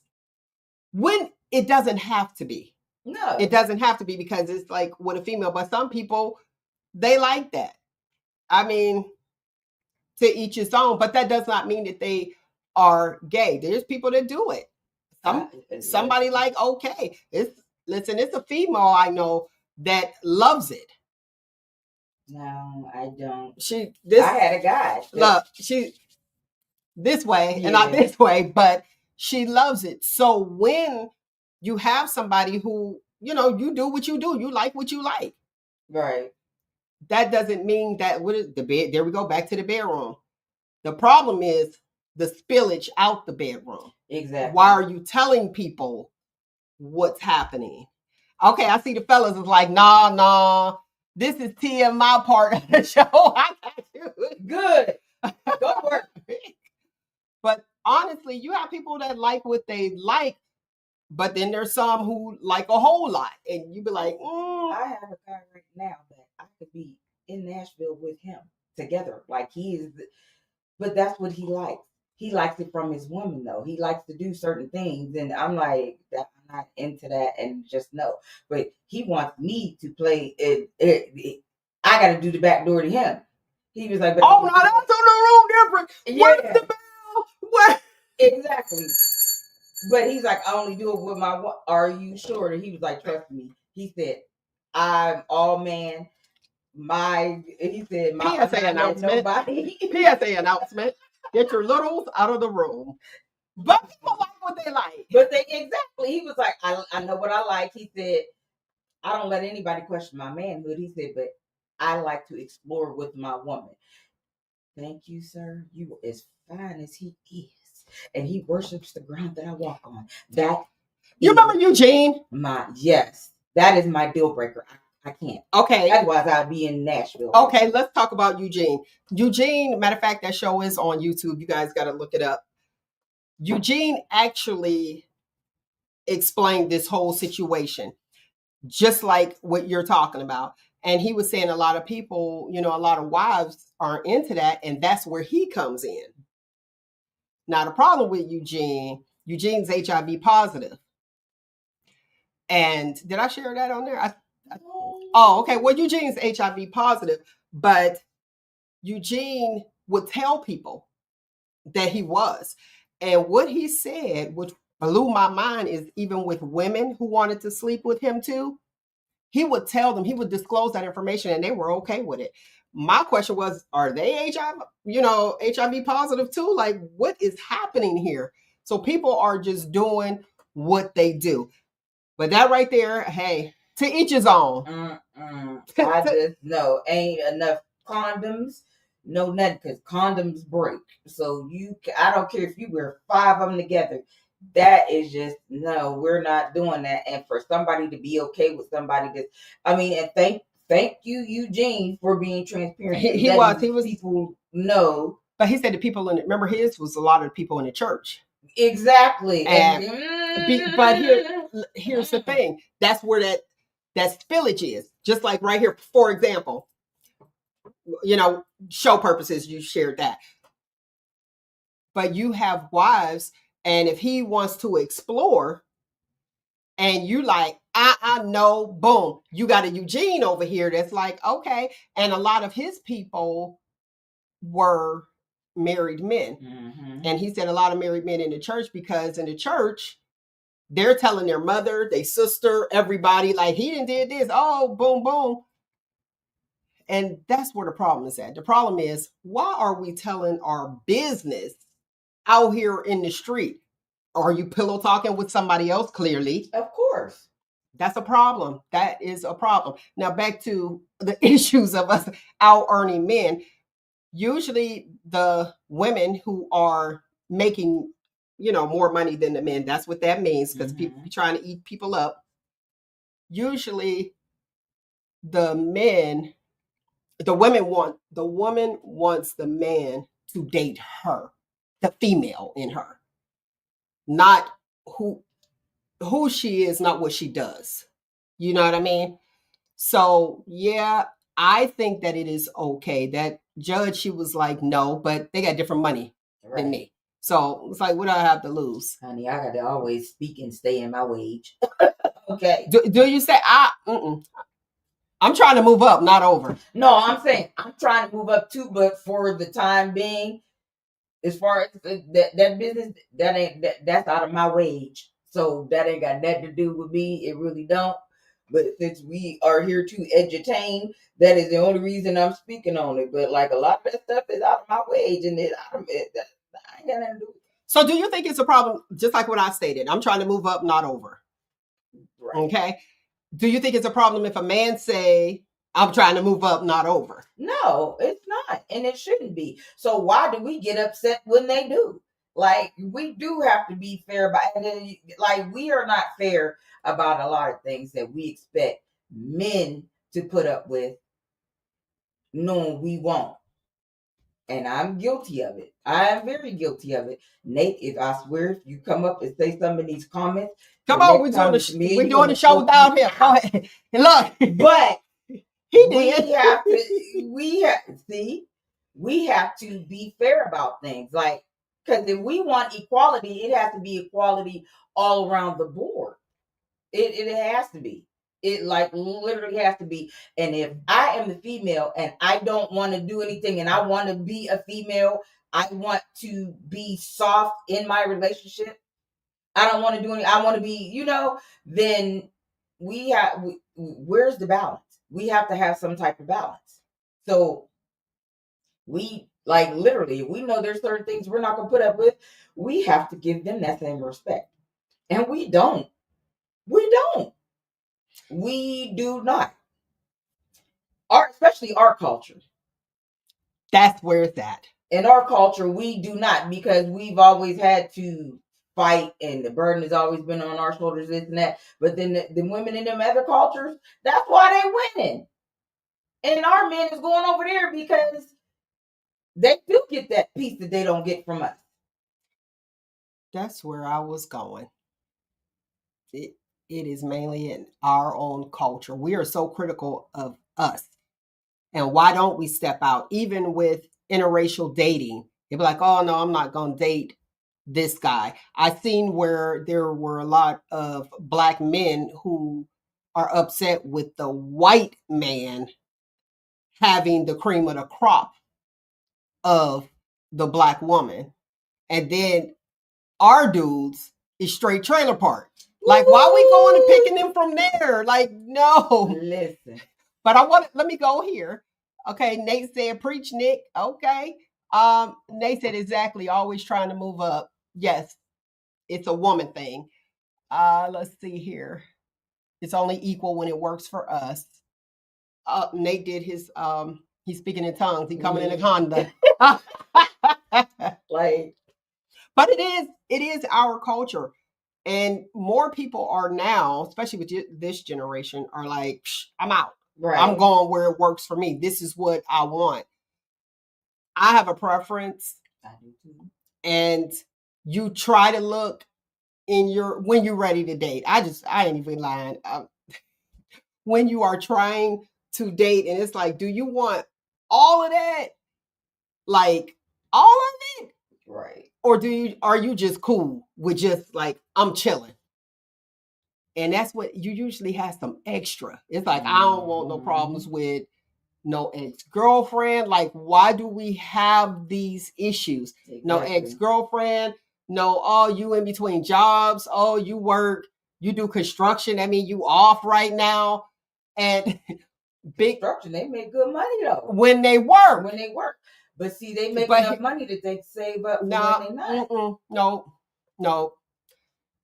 When it doesn't have to be. No. It doesn't have to be because it's like with a female, but some people, they like that. I mean, to each his own, but that does not mean that they are gay. There's people that do it. Somebody like, okay, it's a female I know that loves it. No, I don't. I had a guy. Look, she this way and not this way, but she loves it. So when you have somebody who, you do what you do, you like what you like. Right. That doesn't mean that the bed, there we go, back to the bedroom. The problem is the spillage out the bedroom. Exactly. Why are you telling people what's happening? Okay, I see the fellas is like, nah, this is TMI part of the show. I got you. Good. Go work. But honestly, you have people that like what they like, but then there's some who like a whole lot. And you be like, I have a guy right now that I could be in Nashville with him together. Like but that's what he likes. He likes it from his woman, though. He likes to do certain things. And I'm like, I'm not into that and just no. But he wants me to play it. I got to do the back door to him. He was like, oh, no, that's on the room different. Yeah. Where's the bell? Where? Exactly. But he's like, I only do it with my one. Are you sure? And he was like, trust me. He said, I'm all man. He said, my PSA announcement. Nobody. PSA announcement. Get your littles out of the room. But people like what they like. But exactly. He was like, I know what I like. He said, I don't let anybody question my manhood. He said, but I like to explore with my woman. Thank you, sir. You are as fine as he is. And he worships the ground that I walk on. You remember Eugene? Yes. That is my deal breaker. I can't. Okay. Otherwise, I'd be in Nashville. Okay, let's talk about Eugene. Eugene, matter of fact, that show is on YouTube. You guys got to look it up. Eugene actually explained this whole situation, just like what you're talking about. And he was saying a lot of people, a lot of wives aren't into that. And that's where he comes in. Now, the problem with Eugene's HIV positive. And did I share that on there? Oh, okay. Well, Eugene's HIV positive, but Eugene would tell people that he was. And what he said, which blew my mind, is even with women who wanted to sleep with him too, he would tell them, he would disclose that information and they were okay with it. My question was, are they HIV positive too? Like, what is happening here? So people are just doing what they do. But that right there, hey, to each his own. I just know ain't enough condoms. No, nothing, because condoms break. So I don't care if you wear 5 of them together. That is just, no, we're not doing that. And for somebody to be okay with somebody and thank you, Eugene, for being transparent. He was. People know. But he said the people remember his was a lot of the people in the church. Exactly. But here's the thing. That's where that spillage is. Just like right here, for example, show purposes, you shared that. But you have wives, and if he wants to explore, and you like, I know, boom, you got a Eugene over here that's like, okay. And a lot of his people were married men. Mm-hmm. And he said a lot of married men in the church, because in the church, they're telling their mother, their sister, everybody, like, he did this, oh, boom, boom. And that's where the problem is at. The problem is, why are we telling our business out here in the street? Are you pillow talking with somebody else? Clearly. Of course. That's a problem. That is a problem. Now, back to the issues of us out earning men. Usually the women who are making, more money than the men, that's what that means, because people be trying to eat people up. Usually the woman wants the man to date her, the female in her, not who she is, not what she does. You know what I mean? So yeah, I think that it is okay. That judge, she was like, no, but they got different money than me. So it's like, what do I have to lose? Honey, I got to always speak and stay in my wage. Okay. Do you say, I'm trying to move up, not over? No, I'm saying I'm trying to move up too, but for the time being, as far as that business, that's out of my wage. So that ain't got nothing to do with me. It really don't. But since we are here to edutain, that is the only reason I'm speaking on it. But like, a lot of that stuff is out of my wage, and I ain't got nothing to do with it. So do you think it's a problem, just like what I stated? I'm trying to move up, not over. Right. Okay. Do you think it's a problem if a man say, I'm trying to move up, not over? No, it's not. And it shouldn't be. So why do we get upset when they do? Like, we do have to be fair about it. Like, we are not fair about a lot of things that we expect men to put up with, knowing we won't. And I'm guilty of it. I am very guilty of it. Nate, if I swear, if you come up and say some of these comments, come on, we're doing the show without him. Go ahead. And look, but he did. We have to be fair about things. Like, because if we want equality, it has to be equality all around the board. It has to be. It like literally has to be. And if I am the female and I don't want to do anything, and I want to be a female, I want to be soft in my relationship, I don't want to do anything, I want to be, then where's the balance? We have to have some type of balance. So we, like, literally, we know there's certain things we're not going to put up with. We have to give them that same respect. And we don't. We do not. Especially our culture. That's where it's at. In our culture, we do not, because we've always had to fight, and the burden has always been on our shoulders, this and that. But then the women in them other cultures, that's why they winning. And our men is going over there because they do get that piece that they don't get from us. That's where I was going. It is mainly in our own culture. We are so critical of us. And why don't we step out? Even with interracial dating, they'd be like, oh, no, I'm not going to date this guy. I've seen where there were a lot of Black men who are upset with the white man having the cream of the crop of the Black woman. And then our dudes is straight trailer park. Like, why are we going and picking them from there? Like, no. Listen. But let me go here. Okay, Nate said, preach, Nick. Okay. Nate said, exactly, always trying to move up. Yes, it's a woman thing. Let's see here. It's only equal when it works for us. Nate did his, he's speaking in tongues. He coming in a Honda. Like, but it is our culture. And more people are now, especially with this generation, are like, I'm out. Right. I'm going where it works for me. This is what I want. I have a preference. I do too. And you try to look when you're ready to date. I ain't even lying. when you are trying to date, and it's like, do you want all of that? Like all of it? Right. Or are you just cool with just like, I'm chilling? And that's what you usually have, some extra. It's like, I don't want no problems with no ex-girlfriend. Like, why do we have these issues? Exactly. No ex-girlfriend. No, oh, you in between jobs. Oh, you work, you do construction. I mean, you off right now. And big Construction, they make good money though. when they work. When they work. But see, they make But enough money that they save up for nah, when they not. no.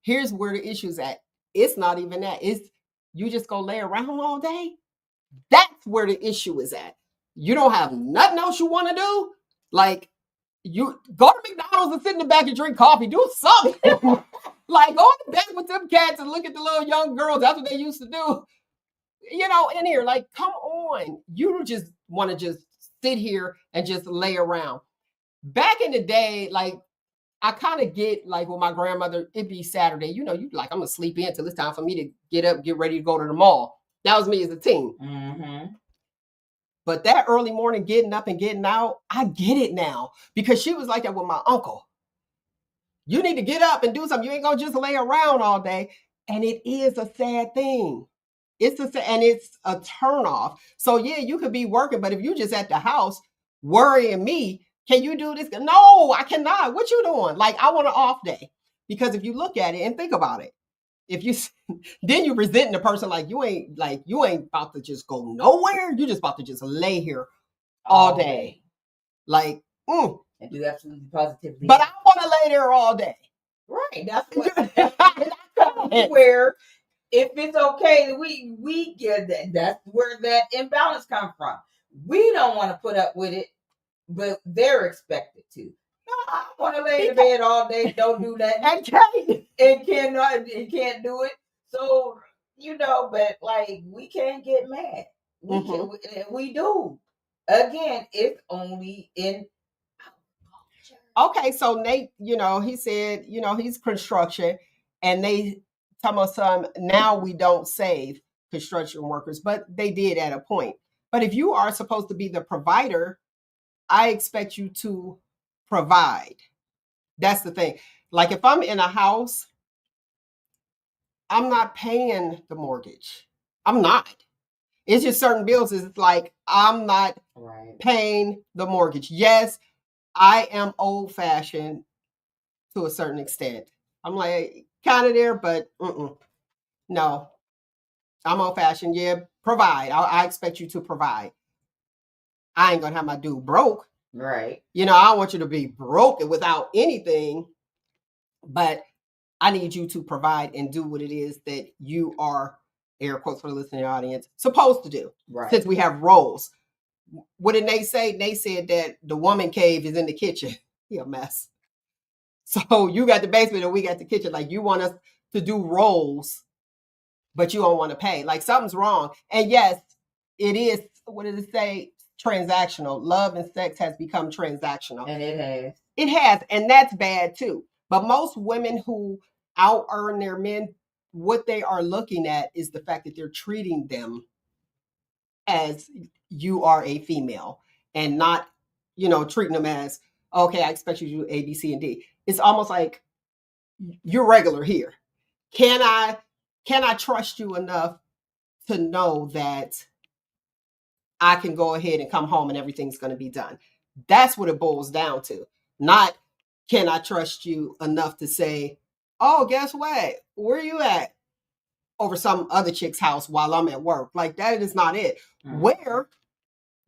Here's where the issue's at. It's not even that. It's you just go lay around all day. That's where the issue is at. You don't have nothing else you want to do. Like, you go to McDonald's and sit in the back and drink coffee. Do something. Like, go in the back with them cats and look at the little young girls. That's what they used to do. You know, in here, like, come on. You just want to just sit here and just lay around. Back in the day, like, I kind of get, like, with my grandmother, it'd be Saturday. You know, you like, I'm going to sleep in till it's time for me to get up, get ready to go to the mall. That was me as a teen. Mm-hmm. But that early morning getting up and getting out, I get it now. Because she was like that with my uncle. You need to get up and do something. You ain't going to just lay around all day. And it is a sad thing. It's a turnoff. So, yeah, you could be working. But if you just at the house worrying me, can you do this? No, I cannot. What you doing? Like, I want an off day. Because if you look at it and think about it, if you then you resenting the person, like you ain't about to just go nowhere. You just about to just lay here all day. Like, and do absolutely positively. But I want to lay there all day. Right. That's what where if it's okay, we get that. That's where that imbalance comes from. We don't want to put up with it, but they're expected to. No, I want to lay in the bed all day. Don't do that. And can't do it. So, you know, but like we can't get mad. We do. Again, it's only in. Okay, so Nate, you know, he said, you know, he's construction, and they tell us now we don't save construction workers, but they did at a point. But if you are supposed to be the provider, I expect you to provide. That's the thing. Like if I'm in a house, I'm not paying the mortgage. I'm not. It's just certain bills. It's like I'm not paying the mortgage. Yes, I am old fashioned to a certain extent. I'm like kind of there, but no, I'm old fashioned. Yeah, provide. I expect you to provide. I ain't gonna have my dude broke. Right. You know, I don't want you to be broken without anything, but I need you to provide and do what it is that you are, air quotes for the listening audience, supposed to do. Right. Since we have roles. What did Nate say? Nate said that the woman cave is in the kitchen. He a mess. So you got the basement and we got the kitchen. Like you want us to do roles, but you don't want to pay. Like something's wrong. And yes, it is, what did it say? Transactional. Love and sex has become transactional. And it has. It has. And that's bad too. But most women who out earn their men, what they are looking at is the fact that they're treating them as you are a female and not, you know, treating them as, okay, I expect you to do A, B, C, and D. It's almost like you're regular here. Can I trust you enough to know that I can go ahead and come home and everything's going to be done? That's what it boils down to. Not, can I trust you enough to say, oh, guess what? Where are you at? Over some other chick's house while I'm at work. Like that is not it. Where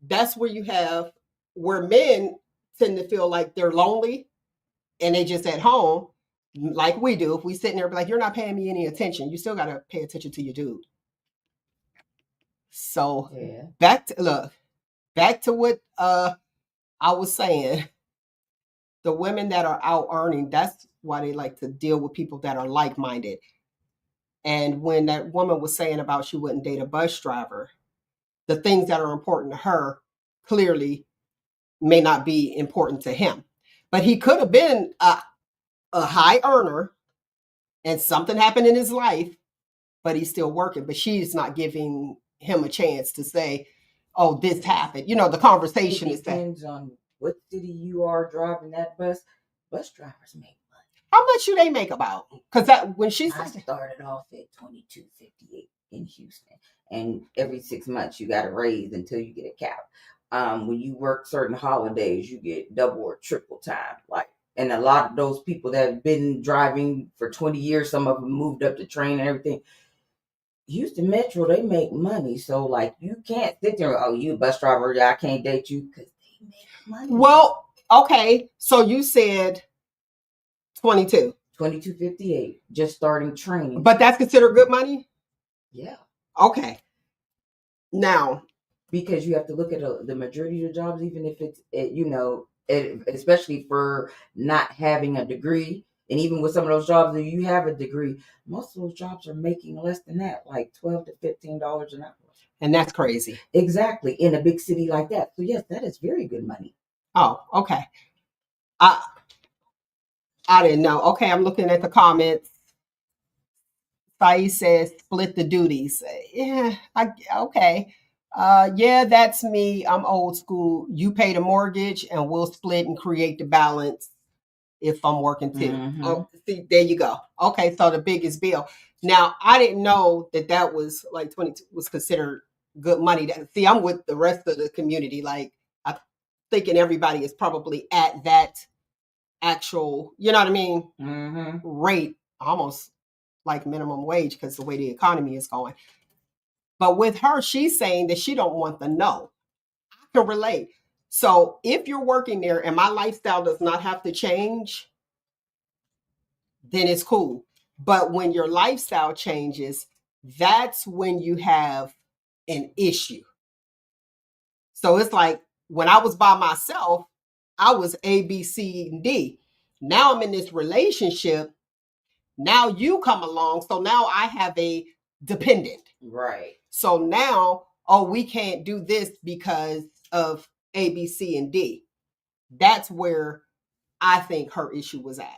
that's where you have where men tend to feel like they're lonely and they just at home, like we do. If we sit in there, be like, you're not paying me any attention. You still got to pay attention to your dude. So back to what I was saying. The women that are out earning, that's why they like to deal with people that are like-minded. And when that woman was saying about she wouldn't date a bus driver, the things that are important to her clearly may not be important to him. But he could have been a high earner and something happened in his life, but he's still working. But she's not giving him a chance to say, oh, this happened. You know, the conversation It is that. depends on what city you are driving that bus. Bus drivers make money. How much do they make about? Because when she I said, started off at $22.58 in Houston, and every 6 months you got a raise until you get a cap. When you work certain holidays, you get double or triple time. Like, and a lot of those people that have been driving for 20 years, some of them moved up the train and everything. Houston Metro, they make money. So, like, you can't sit there, oh, you a bus driver, I can't date you, because they make money. well, okay, so you said 22. $22.58, just starting training. But that's considered good money? Yeah. Okay. Now, because you have to look at the majority of the jobs, even if it's, especially for not having a degree. And even with some of those jobs that you have a degree, most of those jobs are making less than that, like $12 to $15 an hour. And that's crazy. Exactly. In a big city like that. So yes, that is very good money. Oh, okay. I didn't know. Okay, I'm looking at the comments. Sai says split the duties. Yeah, okay. Yeah, that's me. I'm old school. You pay the mortgage and we'll split and create the balance if I'm working too. Mhm. Oh, see, there you go. Okay, so the biggest bill. Now, I didn't know that was like 22 was considered good money. See, I'm with the rest of the community. Like, I'm thinking everybody is probably at that actual, you know what I mean, Mhm. rate, almost like minimum wage because the way the economy is going. But with her, she's saying that she don't want the no. I can relate. So if you're working there and my lifestyle does not have to change, then it's cool. But when your lifestyle changes, that's when you have an issue. So it's like when I was by myself, I was A, B, C, and D. Now I'm in this relationship. Now you come along. So now I have a dependent. Right. So now, oh, we can't do this because of A, B, C, and D. That's where I think her issue was at.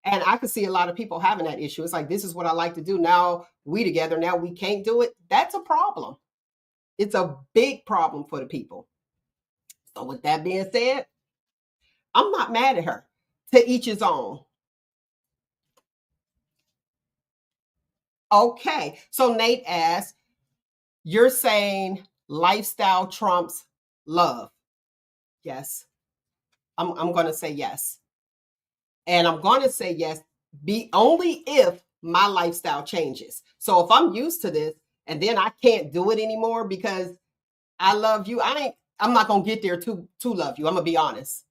And I could see a lot of people having that issue. It's like, this is what I like to do. Now we together. Now we can't do it. That's a problem. It's a big problem for the people. So with that being said, I'm not mad at her. To each his own. Okay. So Nate asks, you're saying lifestyle trumps love. Yes. I'm going to say yes. And I'm going to say yes, be only if my lifestyle changes. So if I'm used to this and then I can't do it anymore because I love you, I'm not going to get there to love you. I'm going to be honest.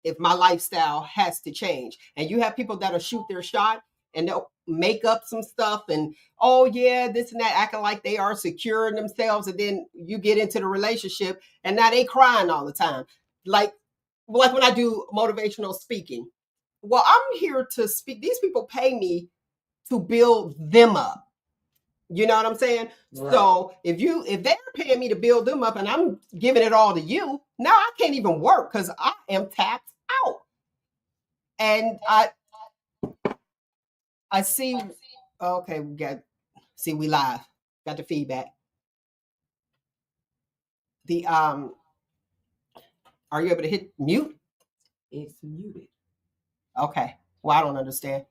If my lifestyle has to change, and you have people that'll shoot their shot and they'll make up some stuff and, oh yeah, this and that, acting like they are secure in themselves. And then you get into the relationship and now they crying all the time. Like when I do motivational speaking. Well, I'm here to speak. These people pay me to build them up. You know what I'm saying? Right. So if they're paying me to build them up and I'm giving it all to you, now I can't even work because I am tapped out. And I see. Okay, we live. Got the feedback. Are you able to hit mute? It's muted. Okay. Well, I don't understand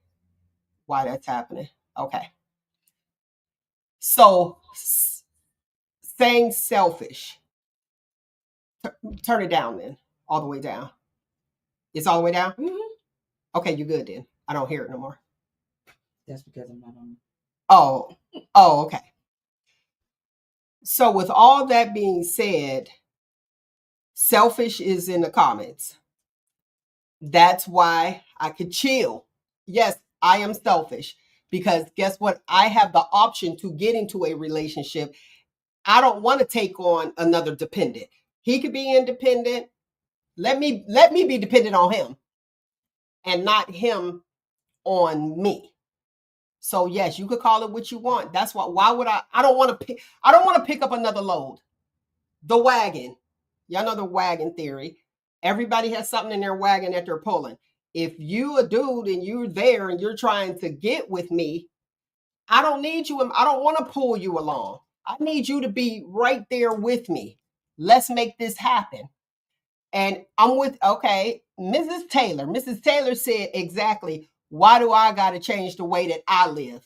why that's happening. Okay. So saying selfish. Turn it down then. All the way down. It's all the way down? Mm-hmm. Okay, you're good then. I don't hear it no more. That's because I'm not on. Oh, okay. So with all that being said, selfish is in the comments. That's why I could chill. Yes, I am selfish because guess what? I have the option to get into a relationship. I don't want to take on another dependent. He could be independent. Let me be dependent on him and not him on me. So yes, you could call it what you want. That's why would I don't want to pick up another load. The wagon. Y'all know the wagon theory. Everybody has something in their wagon that they're pulling. If you a dude and you're there and you're trying to get with me, I don't need you. I don't want to pull you along. I need you to be right there with me. Let's make this happen. And I'm with, okay, Mrs. Taylor. Mrs. Taylor said exactly, why do I got to change the way that I live?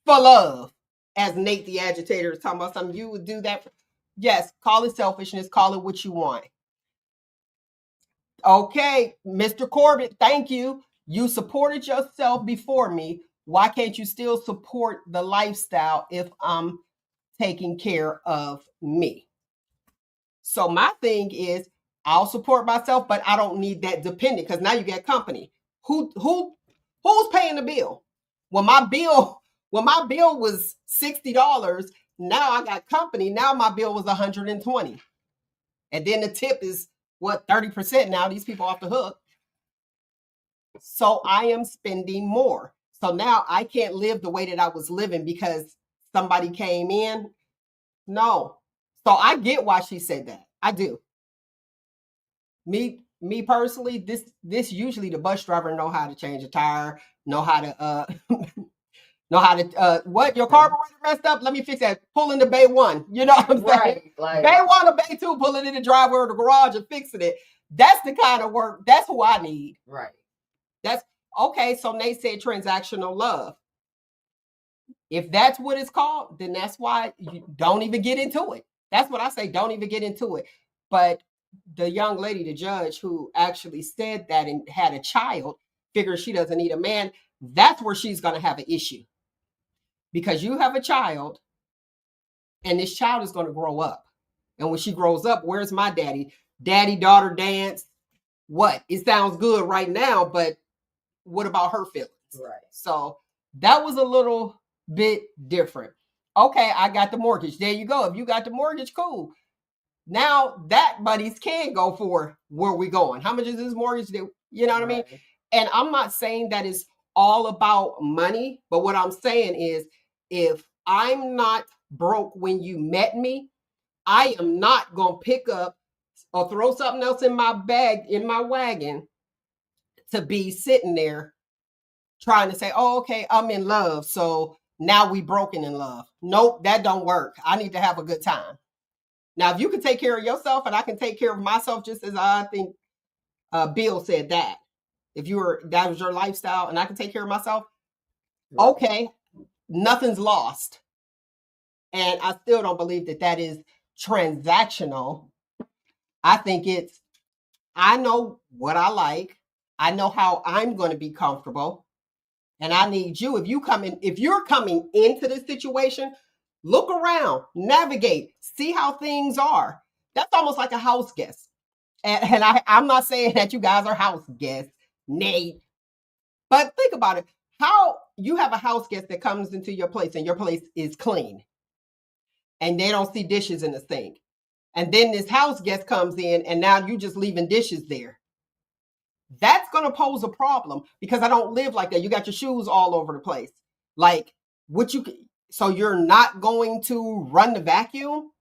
For love. As Nyk the agitator is talking about something, you would do that. Yes, call it selfishness, call it what you want. Okay, Mr. Corbett, thank you. You supported yourself before me. Why can't you still support the lifestyle if I'm taking care of me? So my thing is, I'll support myself, but I don't need that dependent, because now you get company. Who's paying the bill? When my bill was $60, now I got company. Now my bill was $120, and then the tip is what, 30% now. These people off the hook. So I am spending more. So now I can't live the way that I was living because somebody came in. No. So I get why she said that. I do. Me personally, this usually the bus driver know how to change a tire, know how to what, your carburetor messed up, let me fix that. Pull into bay 1. You know what I'm saying? Right, like, bay 1 or bay 2, pull it in the driveway or the garage and fixing it. That's the kind of work. That's who I need. right. That's okay. So they said transactional love. If that's what it's called, then that's why you don't even get into it. That's what I say. Don't even get into it. But the young lady, the judge who actually said that and had a child, figures she doesn't need a man. That's where she's going to have an issue. Because you have a child and this child is going to grow up. And when she grows up, where's my daddy? Daddy, daughter dance. What? It sounds good right now, but what about her feelings? Right. So that was a little bit different. Okay, I got the mortgage. There you go. If you got the mortgage, cool. Now that monies can go for where we going. How much is this mortgage? You know what I mean? And I'm not saying that it's all about money, but what I'm saying is, if I'm not broke when you met me, I am not going to pick up or throw something else in my bag, in my wagon, to be sitting there trying to say, oh, okay, I'm in love, so now we broken in love. Nope, that don't work. I need to have a good time. Now, if you can take care of yourself and I can take care of myself, just as I think Bill said that, if that was your lifestyle and I can take care of myself, right, okay, nothing's lost. And I still don't believe that is transactional. I think I know what I like. I know how I'm going to be comfortable. And I need you, if you're coming into this situation, look around, navigate, see how things are. That's almost like a house guest. And I'm not saying that you guys are house guests, Nate, but think about it. How you have a house guest that comes into your place and your place is clean and they don't see dishes in the sink. And then this house guest comes in and now you just leaving dishes there. That's going to pose a problem because I don't live like that. You got your shoes all over the place. Like, so you're not going to run the vacuum?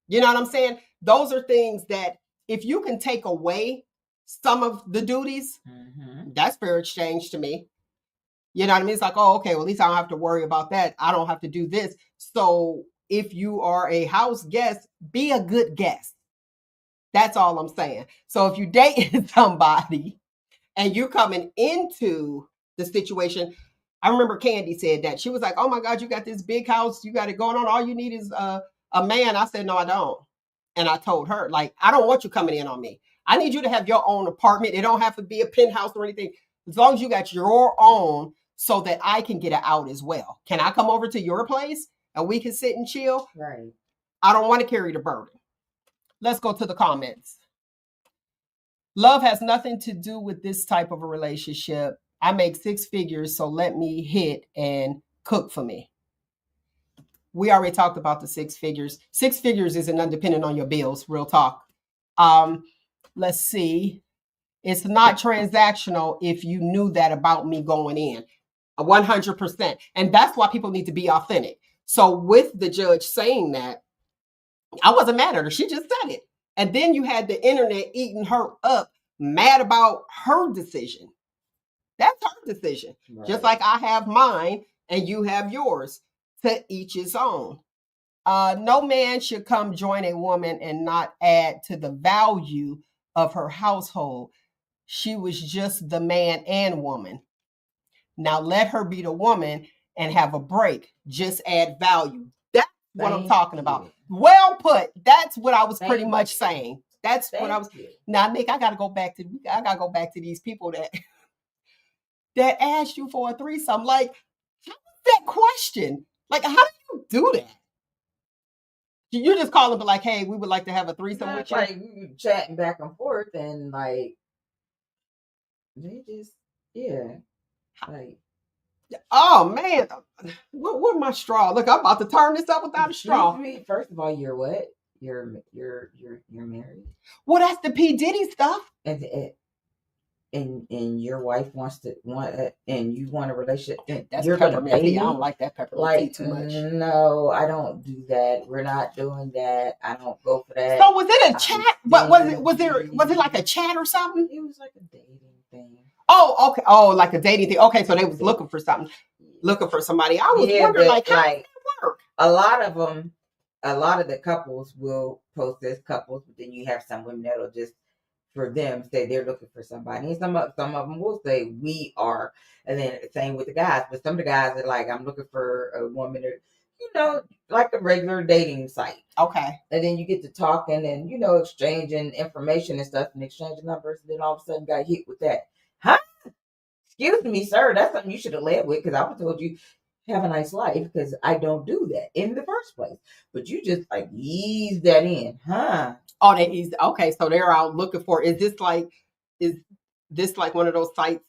You know what I'm saying? Those are things that if you can take away some of the duties, that's fair exchange to me. You know what I mean? It's like, oh, okay, well, at least I don't have to worry about that. I don't have to do this. So if you are a house guest, be a good guest. That's all I'm saying. So if you dating somebody and you're coming into the situation, I remember Candy said that. She was like, oh my God, you got this big house. You got it going on. All you need is a man. I said, no, I don't. And I told her, like, I don't want you coming in on me. I need you to have your own apartment. It don't have to be a penthouse or anything. As long as you got your own so that I can get it out as well. Can I come over to your place and we can sit and chill? Right. I don't want to carry the burden. Let's go to the comments. Love has nothing to do with this type of a relationship. I make 6 figures, so let me hit and cook for me. We already talked about the 6 figures. 6 figures isn't undependent on your bills, real talk. Let's see. It's not transactional if you knew that about me going in. 100%. And that's why people need to be authentic. So with the judge saying that, I wasn't mad at her. She just said it. And then you had the internet eating her up, mad about her decision. That's her decision. Right. Just like I have mine and you have yours. to each his own. No man should come join a woman and not add to the value of her household. She was just the man and woman. Now let her be the woman and have a break. Just add value. That's what I'm talking about. Well put. That's what I was pretty much saying. That's what I was. Now, Nick, I gotta go back to these people that asked you for a threesome. Like, that question. Like, how do you do that? You just call them, but like, hey, we would like to have a threesome with you. Like, we were chatting back and forth, and like, they just, like. Oh man, what my straw? Look, I'm about to turn this up without a straw. First of all, you're what? You're married. Well, that's the P Diddy stuff. And your wife and you want a relationship. That's you're peppermint tea. I don't like that peppermint tea too much. No, I don't do that. We're not doing that. I don't go for that. So was it a chat? What was it? Was it like a chat or something? It was like a dating thing. Oh, okay. Oh, like a dating thing. Okay, so they was looking for something, looking for somebody. I was wondering, like, how does that work? A lot of the couples will post as couples, but then you have some women that'll just, for them, say they're looking for somebody. And some of them will say we are, and then same with the guys. But some of the guys are like, I'm looking for a woman, or, like a regular dating site. Okay. And then you get to talking and exchanging information and stuff, and exchanging numbers, and then all of a sudden got hit with that. Huh? Excuse me, sir. That's something you should have led with, because I would have told you have a nice life, because I don't do that in the first place. But you just like ease that in, huh? Oh, they ease. Okay, so they're out looking for. Is this like one of those sites,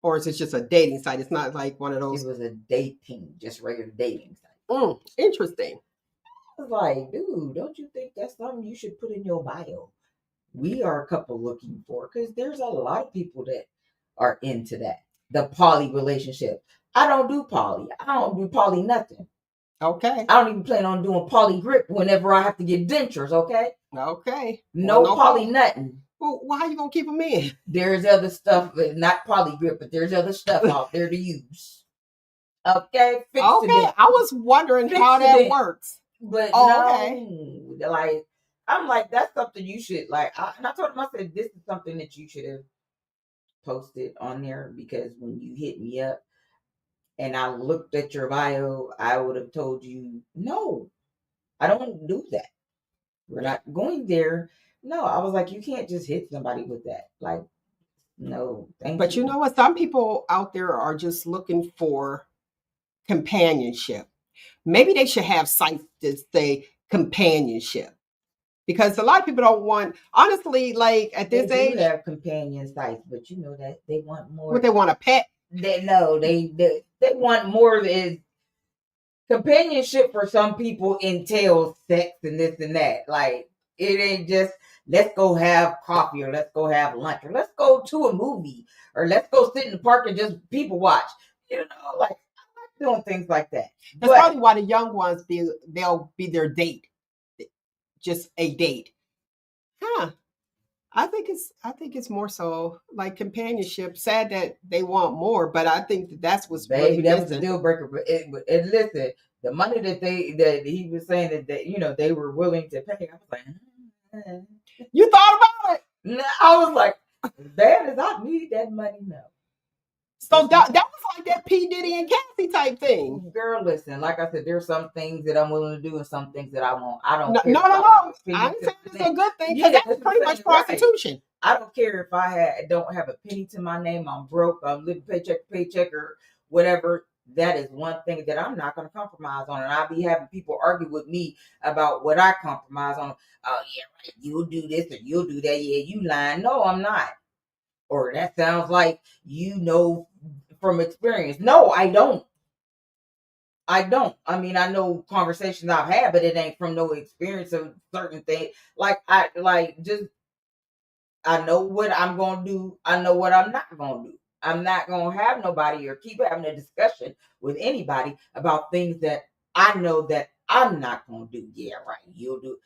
or is it just a dating site? It's not like one of those. It was a dating, just regular dating site. Interesting. I was like, dude, don't you think that's something you should put in your bio? We are a couple looking for, because there's a lot of people that are into that. The poly relationship. I don't do poly. I don't do poly nothing. Okay. I don't even plan on doing poly grip whenever I have to get dentures, okay? Okay. No poly nothing. Well, how you going to keep them in? There's other stuff, not poly grip, but there's other stuff out there to use. Okay? Okay. I was wondering how that works. But like, I'm like, that's something you should, like, and I told him, I said, this is something that you should have posted on there, because when you hit me up and I looked at your bio, I would have told you, no, I don't do that. We're not going there. No, I was like, you can't just hit somebody with that. Like, no, thank you. But you know what? Some people out there are just looking for companionship. Maybe they should have sites that say companionship. Because a lot of people don't want, honestly, like at this age, they have companion sites, but you know that they want more. What, they want a pet? They want more. Is companionship for some people entails sex and this and that. Like, it ain't just let's go have coffee, or let's go have lunch, or let's go to a movie, or let's go sit in the park and just people watch. Like, I'm not doing things like that. That's probably why the young ones they'll be their date. Just a date. I think it's more so like companionship. Sad that they want more, but I think that's what's really that was a deal breaker. But listen, the money that he was saying that they were willing to pay, I was like, you thought about it? I was like, as bad as I need that money, no. So that was like that P Diddy and Cassie type thing. Girl, listen, like I said, there's some things that I'm willing to do and some things that I won't. I don't care. No. I ain't saying it's a good thing, because that's pretty much prostitution. Right. I don't care if I don't have a penny to my name, I'm broke, I'm living paycheck to paycheck or whatever. That is one thing that I'm not going to compromise on. And I'll be having people argue with me about what I compromise on. Oh, yeah, right. You'll do this or you'll do that. Yeah, you lying. No, I'm not. Or that sounds like from experience. No, I don't. I mean, I know conversations I've had, but it ain't from no experience of certain things. I know what I'm going to do. I know what I'm not going to do. I'm not going to have nobody or keep having a discussion with anybody about things that I know that I'm not going to do. Yeah, right. You'll do.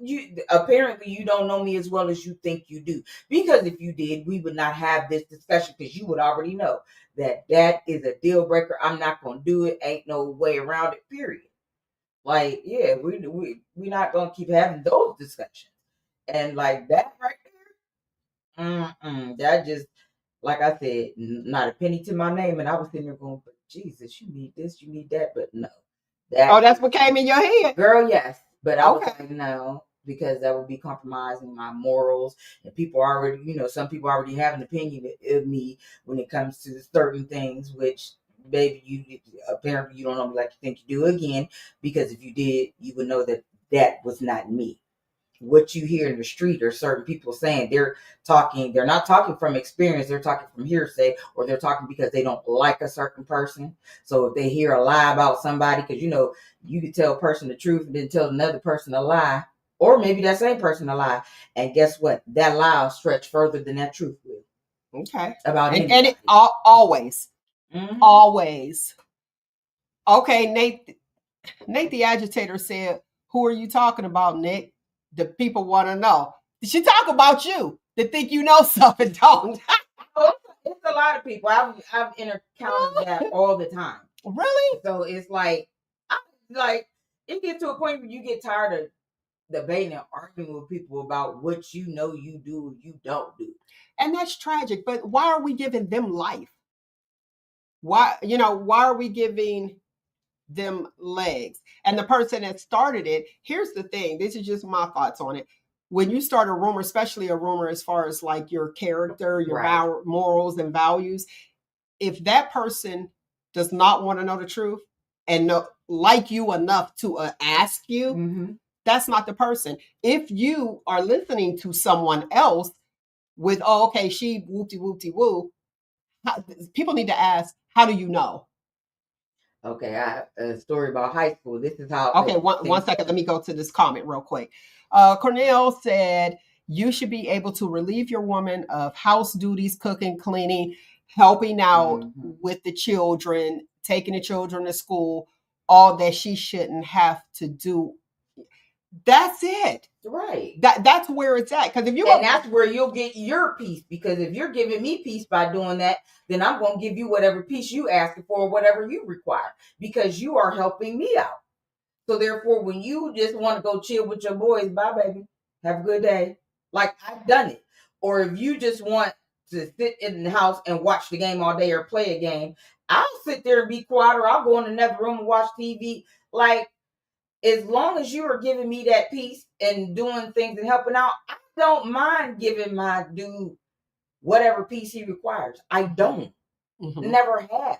you apparently you don't know me as well as you think you do. Because if you did, we would not have this discussion, because you would already know that is a deal breaker. I'm not gonna do it. Ain't no way around it. Period. Like, yeah, we're not gonna keep having those discussions. And like that right there, that just, like I said, not a penny to my name. And I was sitting there going, but Jesus, you need this, you need that, but no. That's what came in your head, girl. Yes, but I was Okay. like, no, because that would be compromising my morals. And people already, some people already have an opinion of me when it comes to certain things, which, baby, you apparently you don't know me like you think you do again, because if you did, you would know that was not me. What you hear in the street or certain people saying, they're not talking from experience, they're talking from hearsay, or they're talking because they don't like a certain person. So if they hear a lie about somebody, because you could tell a person the truth and then tell another person a lie, or maybe that same person a lie, and guess what, that lie will stretch further than that truth will. Okay. About and it always always. Okay, Nate the agitator said, who are you talking about, Nick? The people want to know. She talk about you that think you know something, don't. It's a lot of people. I've encountered that all the time. Really? So it's like, it gets to a point where you get tired of debating and arguing with people about what you know you do or you don't do. And that's tragic. But why are we giving them life? Why are we giving them legs? And the person that started it, here's the thing, this is just my thoughts on it. When you start a rumor, especially a rumor as far as like your character, your morals and values, if that person does not want to know the truth and like you enough to ask you, that's not the person. If you are listening to someone else with, oh, okay, she whoopty whoopty woo, people need to ask, how do you know? Okay, I have a story about high school. This is how. Okay, one second. Let me go to this comment real quick. Cornell said, you should be able to relieve your woman of house duties, cooking, cleaning, helping out with the children, taking the children to school, all that she shouldn't have to do. That's it. Right. That's where it's at. Because that's where you'll get your peace. Because if you're giving me peace by doing that, then I'm going to give you whatever peace you ask for, whatever you require, because you are helping me out. So therefore, when you just want to go chill with your boys, bye, baby, have a good day. Like, I've done it. Or if you just want to sit in the house and watch the game all day or play a game, I'll sit there and be quiet, or I'll go in another room and watch TV. Like, as long as you are giving me that peace and doing things and helping out, I don't mind giving my dude whatever peace he requires. I don't. Never have.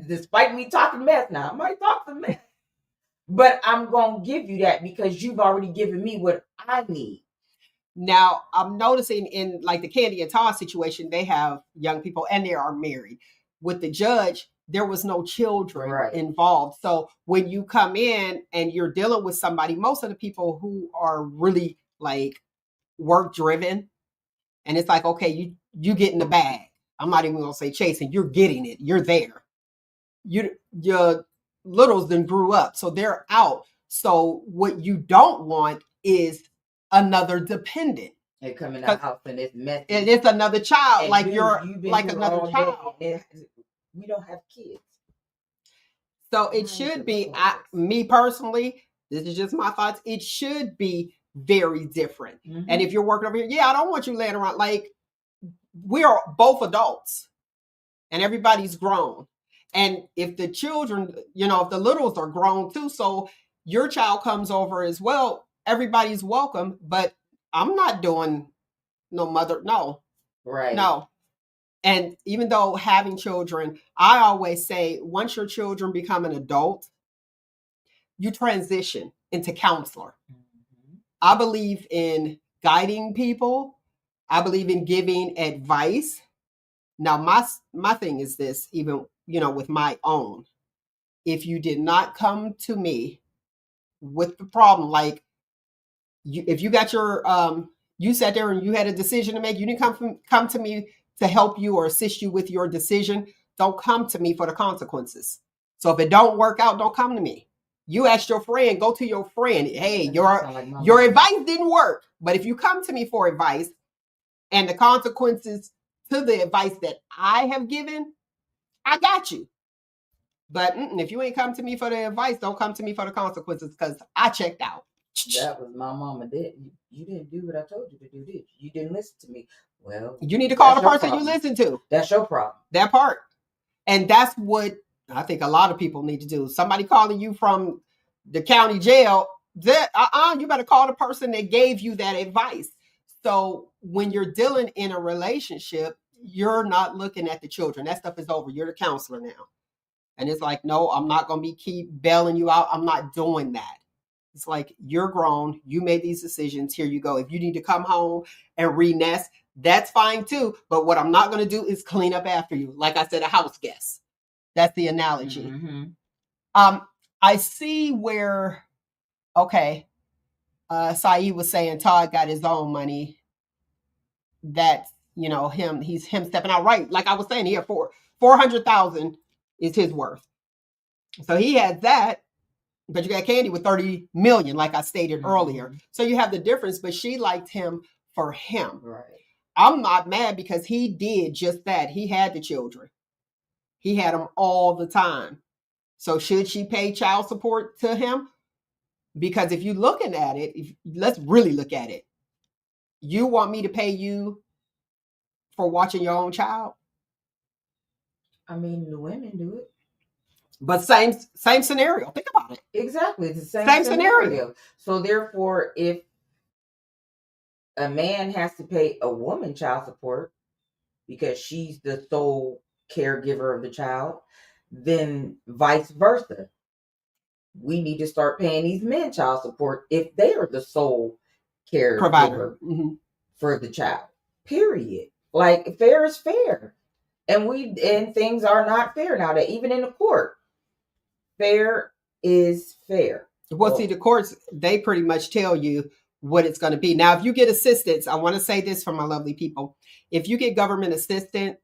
Despite me talking mess now, I might talk some mess. But I'm going to give you that because you've already given me what I need. Now, I'm noticing in like the Candy and Todd situation, they have young people and they are married. With the judge, there was no children involved. So when you come in and you're dealing with somebody, most of the people who are really like work driven, and it's like, okay, you get in the bag. I'm not even going to say chasing. You're getting it. You're there. Your littles then grew up, so they're out. So what you don't want is another dependent. They come in the house and it's messy. And it's another child, and like you're like another child. We don't have kids. So it should be, me personally, this is just my thoughts, it should be very different. And if you're working over here, I don't want you laying around. Like, we are both adults and everybody's grown. And if the children, if the littles are grown too, so your child comes over as well, everybody's welcome. But I'm not doing no mother, no. Right. No. And even though having children, I always say, once your children become an adult, you transition into counselor. I believe in guiding people. I believe in giving advice. Now, my thing is this, even, with my own, if you did not come to me with the problem, like if you got your, you sat there and you had a decision to make, you didn't come to me to help you or assist you with your decision. Don't come to me for the consequences. So if it don't work out, don't come to me. You asked your friend, go to your friend. Hey, That your sound like my your mom. advice didn't work. But if you come to me for advice and the consequences to the advice that I have given, I got you. But if you ain't come to me for the advice, don't come to me for the consequences because I checked out. That was my mama. You didn't do what I told you to do, did you? You didn't listen to me. Well, You need to call the that's your person you problem. listen to. That's your problem. That part. And that's what I think a lot of people need to do. Somebody calling you from the county jail, you better call the person that gave you that advice. So when you're dealing in a relationship, you're not looking at the children. That stuff is over. You're the counselor now. And it's like, no, I'm not going to keep bailing you out. I'm not doing that. It's like, you're grown. You made these decisions. Here you go. If you need to come home and re-nest, that's fine too. But what I'm not going to do is clean up after you. Like I said, a house guest. That's the analogy. Mm-hmm. I see where, okay, Saeed was saying Todd got his own money. That's, he's stepping out. Right. Like I was saying, he had 400,000 is his worth. So he had that, but you got Candy with 30 million, like I stated earlier. So you have the difference, but she liked him for him. Right. I'm not mad because he did just that. He had the children. He had them all the time. So should she pay child support to him? Because if you're looking at it, let's really look at it. You want me to pay you for watching your own child? I mean, the women do it. But same scenario. Think about it. Exactly. It's the same scenario. So therefore, if a man has to pay a woman child support because she's the sole caregiver of the child, then vice versa. We need to start paying these men child support if they are the sole caregiver Provider. for the child. Period. Like, fair is fair. And things are not fair now, that even in the court. Fair is fair. Well, see, the courts, they pretty much tell you what it's going to be. Now, if you get assistance, I want to say this for my lovely people. If you get government assistance,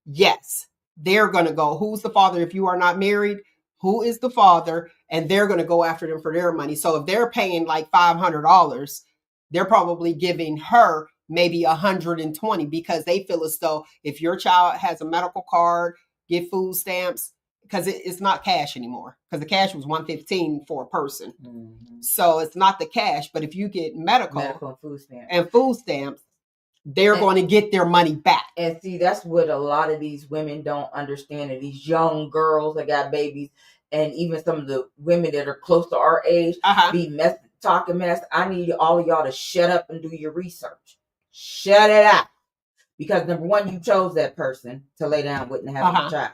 yes, they're going to go, who's the father? If you are not married, who is the father? And they're going to go after them for their money. So if they're paying like $500, they're probably giving her maybe 120 because they feel as though if your child has a medical card, get food stamps, because it's not cash anymore, because the cash was $115 for a person. So it's not the cash, but if you get medical and food stamps, they're going to get their money back. And see, that's what a lot of these women don't understand, and these young girls that got babies, and even some of the women that are close to our age, be talking mess. I need all of y'all to shut up and do your research. Shut it out. Because number one, you chose that person to lay down with and have a child.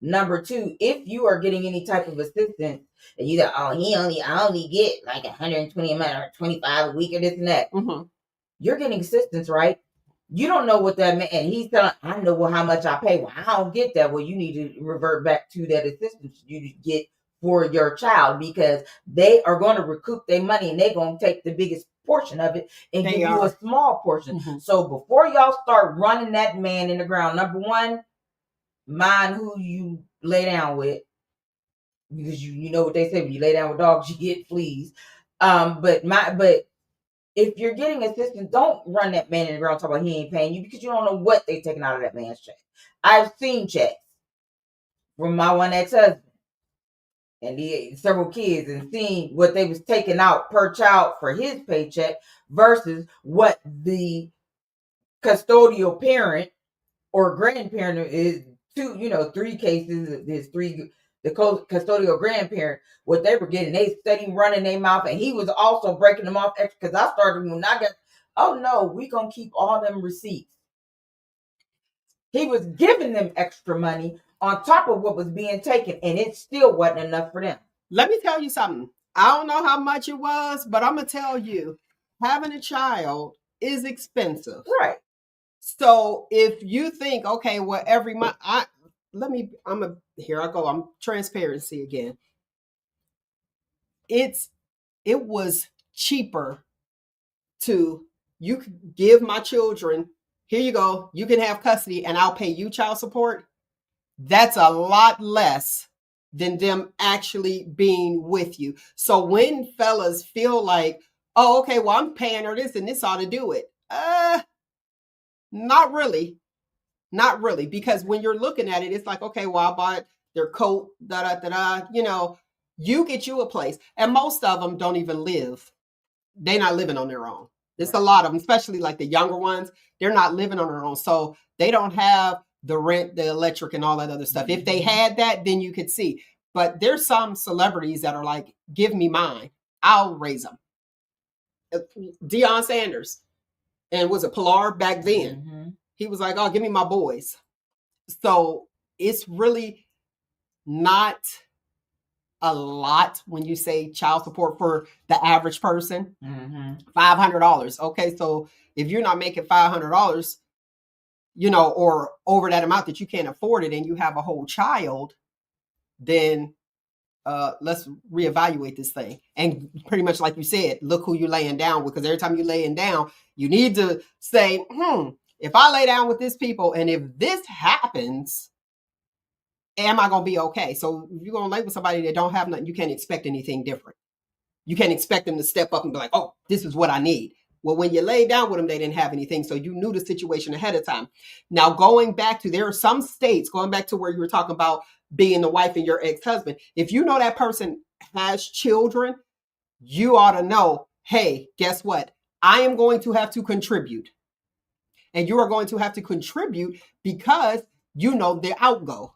Number two, if you are getting any type of assistance, and you say, I only get like 120 a month or 25 a week or this and that, you're getting assistance, right? You don't know what that meant. And he's telling, I know how much I pay. Well, I don't get that. Well, you need to revert back to that assistance you get for your child, because they are going to recoup their money and they're going to take the biggest portion of it and give you a small portion. So before y'all start running that man in the ground, number one, mind who you lay down with, because you know what they say, when you lay down with dogs, you get fleas. But if you're getting assistance, don't run that man in the ground talking about he ain't paying you, because you don't know what they taking out of that man's check. I've seen checks from my one ex-husband and he had several kids, and seen what they was taking out per child for his paycheck versus what the custodial parent or grandparent is. Three cases, the custodial grandparent, what they were getting, they steady running their mouth, and he was also breaking them off extra, because I started when I got, oh no, we gonna keep all them receipts. He was giving them extra money on top of what was being taken, and it still wasn't enough for them. Let me tell you something. I don't know how much it was, but I'm gonna tell you, having a child is expensive. Right. So if you think, okay, well, every month, here I go. I'm transparency again. It was cheaper you could give my children, here you go, you can have custody and I'll pay you child support. That's a lot less than them actually being with you. So when fellas feel like, oh, okay, well, I'm paying her this and this ought to do it. Not really. Not really. Because when you're looking at it, it's like, okay, well, I bought their coat, you know, you get you a place. And most of them don't even live. They're not living on their own. There's a lot of them, especially like the younger ones. They're not living on their own. So they don't have the rent, the electric, and all that other stuff. If they had that, then you could see. But there's some celebrities that are like, give me mine. I'll raise them. Deion Sanders. And was it Pilar back then? He was like, oh, give me my boys. So it's really not a lot when you say child support for the average person. $500. Okay, so if you're not making $500, you know, or over that amount that you can't afford it and you have a whole child, then let's reevaluate this thing. And pretty much like you said, look who you're laying down with, because every time you're laying down, you need to say, if I lay down with these people and if this happens, am I going to be okay? So if you're going to lay with somebody that don't have nothing, you can't expect anything different. You can't expect them to step up and be like, oh, this is what I need. Well, when you lay down with them, they didn't have anything. So you knew the situation ahead of time. Now, going back to, there are some states, going back to where you were talking about being the wife and your ex-husband. If you know that person has children, you ought to know, hey, guess what? I am going to have to contribute. And you are going to have to contribute because you know the outgo.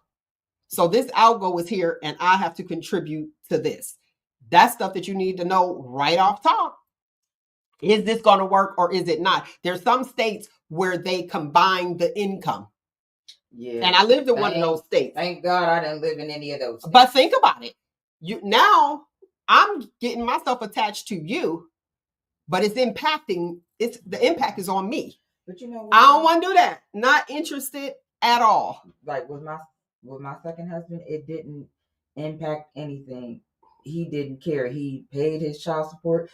So this outgo is here and I have to contribute to this. That's stuff that you need to know right off top. Is this going to work or is it not? There's some states where they combine the income. Yeah. And I lived in one of those states. Thank God I didn't live in any of those states. But think about it. Now I'm getting myself attached to you, but it's impacting, the impact is on me. But you know what? I don't want to do that. Not interested at all. Like with my second husband, it didn't impact anything. He didn't care. He paid his child support.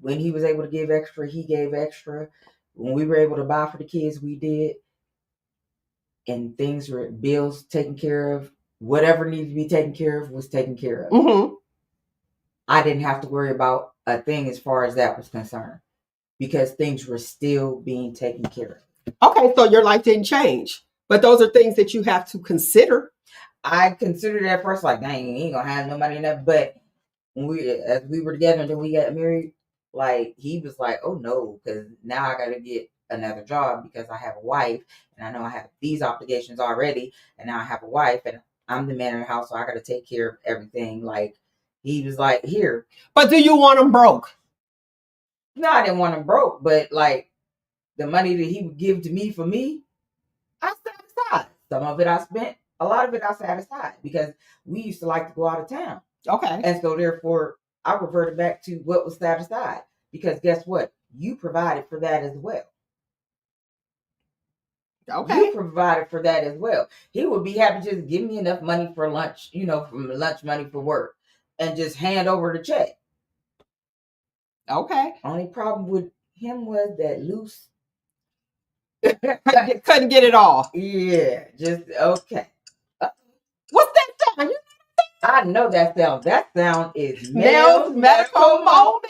When he was able to give extra, he gave extra. When we were able to buy for the kids, we did. And things were, bills taken care of. Whatever needed to be taken care of was taken care of. I didn't have to worry about a thing as far as that was concerned, because things were still being taken care of. Okay, so your life didn't change. But those are things that you have to consider. I considered at first, like, dang, he ain't gonna have no money in that. But when as we were together and then we got married, like, he was like, oh no, because now I gotta get another job because I have a wife and I know I have these obligations already, and now I have a wife and I'm the man in the house, so I gotta take care of everything. Like, he was like, here. But do you want him broke? No, I didn't want him broke, but like the money that he would give to me for me, I set aside. Some of it I spent, a lot of it I set aside because we used to like to go out of town. Okay. And so therefore I reverted back to what was set aside, because guess what? You provided for that as well. Okay. You provided for that as well. He would be happy to just give me enough money for lunch, you know, from lunch money for work, and just hand over the check. Okay. Only problem with him was that loose. Couldn't get it all. Yeah, just okay. What's that sound? I know that sound. That sound is Nell's medical moment.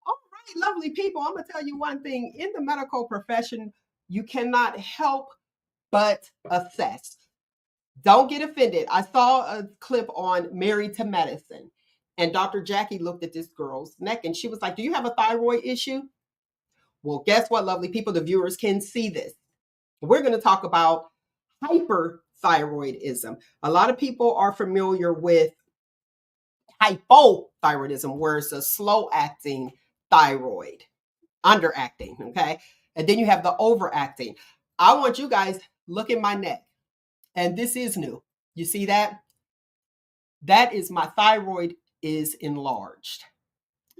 All right, lovely people. I'm going to tell you one thing. In the medical profession, you cannot help but assess. Don't get offended. I saw a clip on Married to Medicine, and Dr. Jackie looked at this girl's neck, and she was like, do you have a thyroid issue? Well, guess what, lovely people? The viewers can see this. We're going to talk about hyperthyroidism. A lot of people are familiar with hypothyroidism, where it's a slow-acting thyroid, underacting, okay? And then you have the overacting. I want you guys, look at my neck. And this is new. You see that? That is my thyroid is enlarged.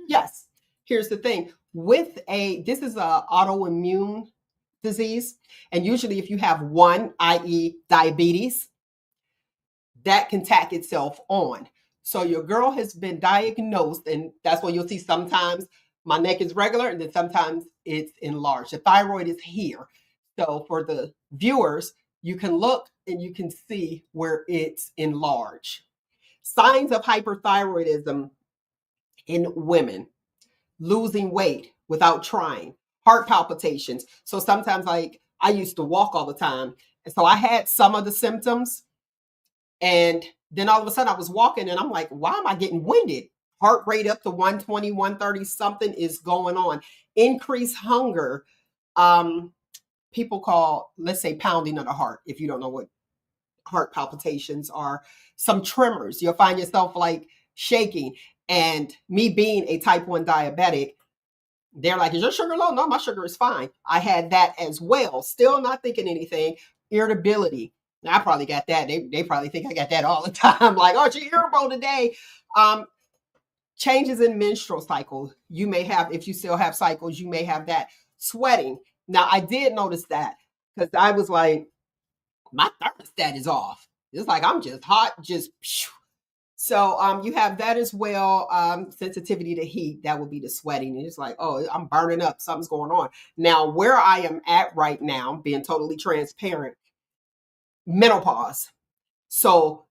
Yes. Here's the thing. This is an autoimmune disease. And usually if you have one, i.e. diabetes, that can tack itself on. So your girl has been diagnosed, and that's when you'll see sometimes my neck is regular and then sometimes it's enlarged. The thyroid is here. So for the viewers, you can look and you can see where it's enlarged. Signs of hyperthyroidism in women: losing weight without trying, heart palpitations. So sometimes, like, I used to walk all the time. And so I had some of the symptoms. And then all of a sudden I was walking and I'm like, why am I getting winded? Heart rate up to 120, 130, something is going on. Increased hunger. People call, let's say, pounding of the heart, if you don't know what heart palpitations are. Some tremors. You'll find yourself like shaking. And me being a type 1 diabetic, they're like, is your sugar low? No, my sugar is fine. I had that as well. Still not thinking anything. Irritability. Now, I probably got that. They probably think I got that all the time. Like, oh, she's irritable today. Changes in menstrual cycle. You may have, if you still have cycles, you may have that. Sweating. Now, I did notice that because I was like, my thermostat is off. It's like I'm just hot, just. So you have that as well. Sensitivity to heat, that would be the sweating. And it's like, oh, I'm burning up. Something's going on. Now, where I am at right now, being totally transparent, menopause. So,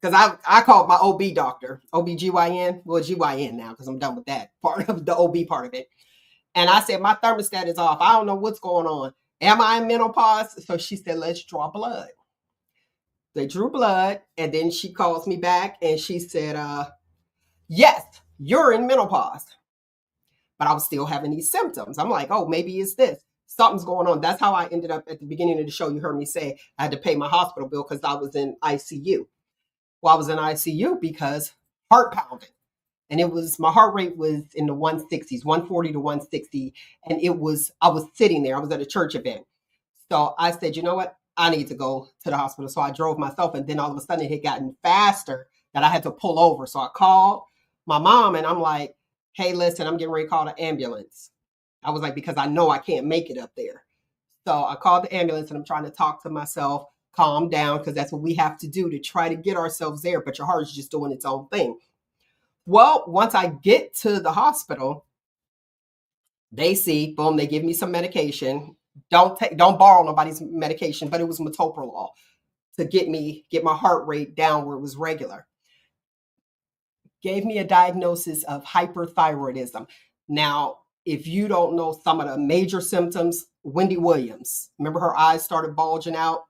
because I called my OB doctor, OBGYN, well, GYN now, because I'm done with that part of the OB part of it. And I said, my thermostat is off. I don't know what's going on. Am I in menopause? So she said, let's draw blood. They drew blood, and then she calls me back and she said, yes, you're in menopause. But I was still having these symptoms. I'm like, oh, maybe it's this. Something's going on. That's how I ended up at the beginning of the show. You heard me say I had to pay my hospital bill because I was in ICU. Well, I was in ICU because heart pounding. And it was, my heart rate was in the 160s, 140 to 160. And I was sitting there. I was at a church event. So I said, you know what? I need to go to the hospital. So I drove myself. And then all of a sudden it had gotten faster that I had to pull over. So I called my mom and I'm like, hey, listen, I'm getting ready to call the ambulance. I was like, because I know I can't make it up there. So I called the ambulance and I'm trying to talk to myself, calm down, because that's what we have to do to try to get ourselves there. But your heart is just doing its own thing. Well, once I get to the hospital, they see, boom, they give me some medication. Don't borrow nobody's medication, but it was metoprolol to get my heart rate down where it was regular. Gave me a diagnosis of hyperthyroidism. Now, if you don't know some of the major symptoms, Wendy Williams, remember her eyes started bulging out?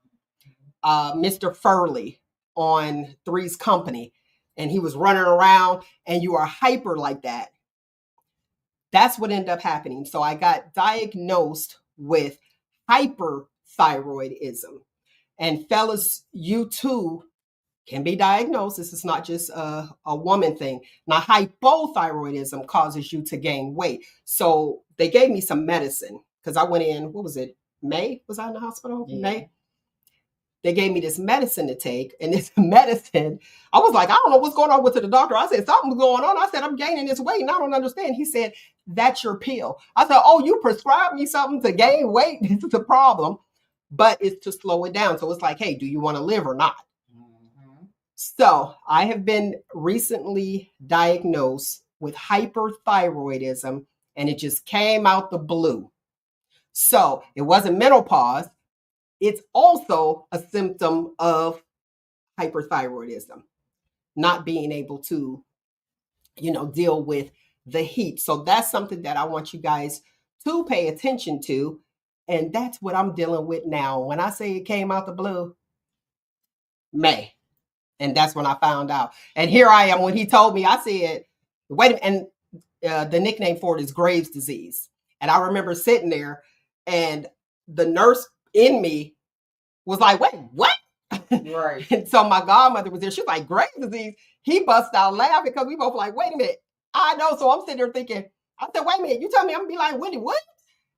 Mr. Furley on Three's Company, and he was running around, and you are hyper like that. That's what ended up happening. So I got diagnosed with hyperthyroidism. And fellas, you too can be diagnosed. This is not just a woman thing. Now, hypothyroidism causes you to gain weight. So they gave me some medicine because I went in, what was it? May? Was I in the hospital? Yeah. May? They gave me this medicine to take, and this medicine, I was like, I don't know what's going on with the doctor. I said, something's going on. I said, I'm gaining this weight, and I don't understand. He said, that's your pill. I said, oh, you prescribed me something to gain weight? This is a problem, but it's to slow it down. So it's like, hey, do you want to live or not? Mm-hmm. So I have been recently diagnosed with hyperthyroidism, and it just came out the blue. So it wasn't menopause. It's also a symptom of hyperthyroidism, not being able to, deal with the heat. So that's something that I want you guys to pay attention to. And that's what I'm dealing with now. When I say it came out the blue, May. And that's when I found out. And here I am. When he told me, I said, wait a minute. And the nickname for it is Graves' disease. And I remember sitting there and the nurse in me was like, wait, what? Right. And so my godmother was there. She was like, Graves' disease. He bust out laughing because we both like, wait a minute. I know. So I'm sitting there thinking, I said, wait a minute. You tell me I'm going to be like, Wendy, what?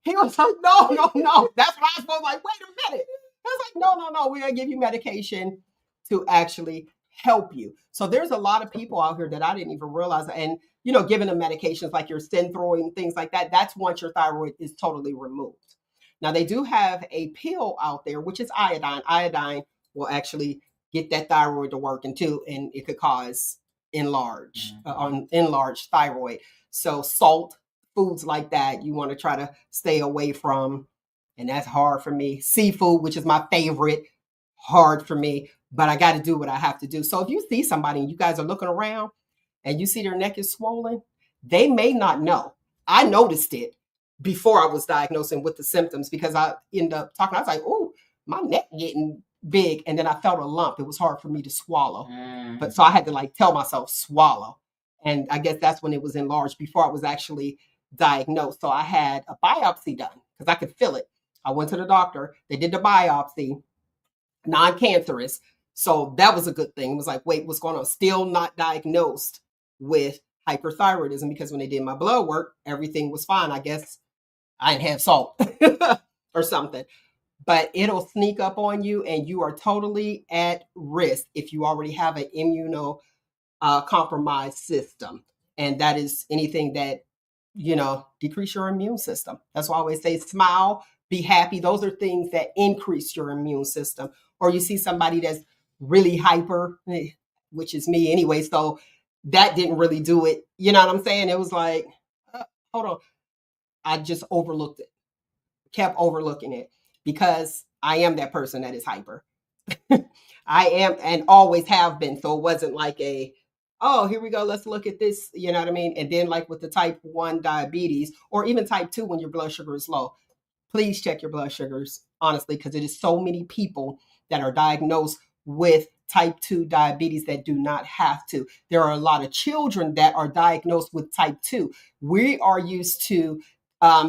He was like, no. That's what I was supposed to like, wait a minute. I was like, no. We're going to give you medication to actually help you. So there's a lot of people out here that I didn't even realize. And, giving them medications like your Synthroid and things like that, that's once your thyroid is totally removed. Now, they do have a pill out there, which is iodine. Iodine will actually get that thyroid to working too, and it could cause enlarged thyroid. So salt, foods like that, you want to try to stay away from, and that's hard for me. Seafood, which is my favorite, hard for me, but I got to do what I have to do. So if you see somebody and you guys are looking around and you see their neck is swollen, they may not know. I noticed it before I was diagnosing with the symptoms because I ended up talking. I was like, oh, my neck getting big. And then I felt a lump. It was hard for me to swallow. But so I had to like tell myself swallow. And I guess that's when it was enlarged before I was actually diagnosed. So I had a biopsy done because I could feel it. I went to the doctor. They did the biopsy, non-cancerous. So that was a good thing. It was like, wait, what's going on? Still not diagnosed with hyperthyroidism because when they did my blood work, everything was fine. I guess I didn't have salt or something. But it'll sneak up on you and you are totally at risk if you already have an compromised system. And that is anything that, decrease your immune system. That's why I always say smile, be happy. Those are things that increase your immune system. Or you see somebody that's really hyper, which is me anyway. So that didn't really do it. You know what I'm saying? It was like, hold on. I just overlooked it, kept overlooking it because I am that person that is hyper. I am and always have been. So it wasn't like oh, here we go. Let's look at this. You know what I mean? And then like with the type 1 diabetes or even type 2 when your blood sugar is low, please check your blood sugars, honestly, because it is so many people that are diagnosed with type 2 diabetes that do not have to. There are a lot of children that are diagnosed with type 2. We are used to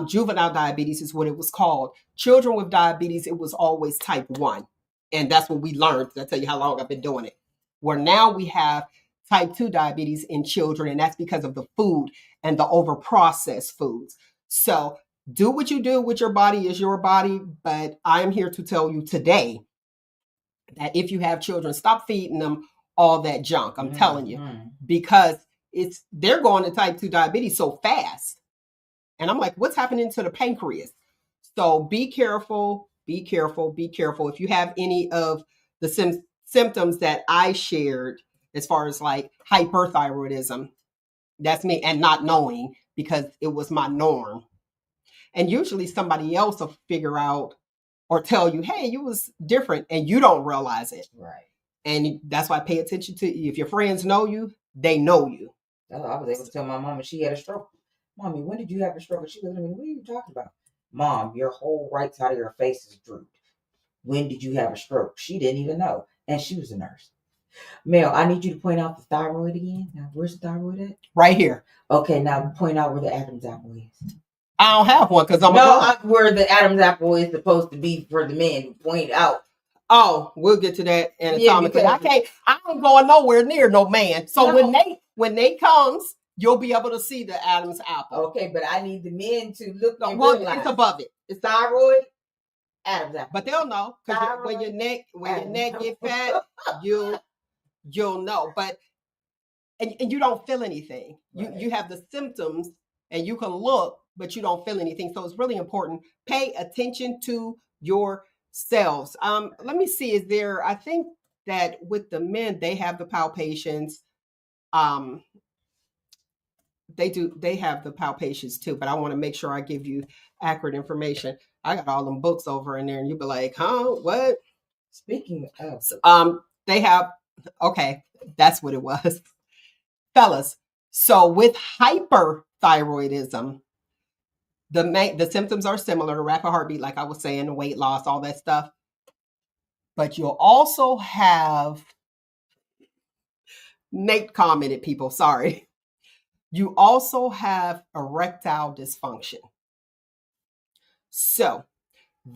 juvenile diabetes is what it was called. Children with diabetes, it was always type 1. And that's what we learned. I'll tell you how long I've been doing it. Where now we have type 2 diabetes in children, and that's because of the food and the over-processed foods. So do what you do with your body is your body, but I'm here to tell you today that if you have children, stop feeding them all that junk. I'm telling you, because they're going to type 2 diabetes so fast. And I'm like, what's happening to the pancreas? So be careful, be careful, be careful. If you have any of the symptoms that I shared, as far as like hyperthyroidism, that's me, and not knowing because it was my norm. And usually somebody else will figure out or tell you, hey, you was different and you don't realize it. Right. And that's why I pay attention to you. If your friends know you, they know you. I was able to tell my mom when she had a stroke. Mommy, when did you have a stroke? And she looked at me, what are you talking about? Mom, your whole right side of your face is drooped. When did you have a stroke? She didn't even know. And she was a nurse. Mel, I need you to point out the thyroid again. Now, where's the thyroid at? Right here. Okay, now point out where the Adam's apple is. I don't have one because I'm where the Adam's apple is supposed to be for the men. Point out. Oh, we'll get to that anatomically. Yeah, I ain't going nowhere near no man. So when they comes, you'll be able to see the Adam's apple. Okay, but I need the men to look and realize. It's above it. It's thyroid, Adam's apple. But they'll know because when your neck get fat, you'll know. But and you don't feel anything. Right. You have the symptoms and you can look, but you don't feel anything. So it's really important. Pay attention to yourselves. Let me see. I think that with the men, they have the palpations. They have the palpations too, but I want to make sure I give you accurate information. I got all them books over in there and you'll be like, huh, what? Speaking of, they have, okay, that's what it was. Fellas, so with hyperthyroidism, the symptoms are similar to rapid heartbeat, like I was saying, the weight loss, all that stuff. But you'll also have, Nate commented, people, sorry. You also have erectile dysfunction. So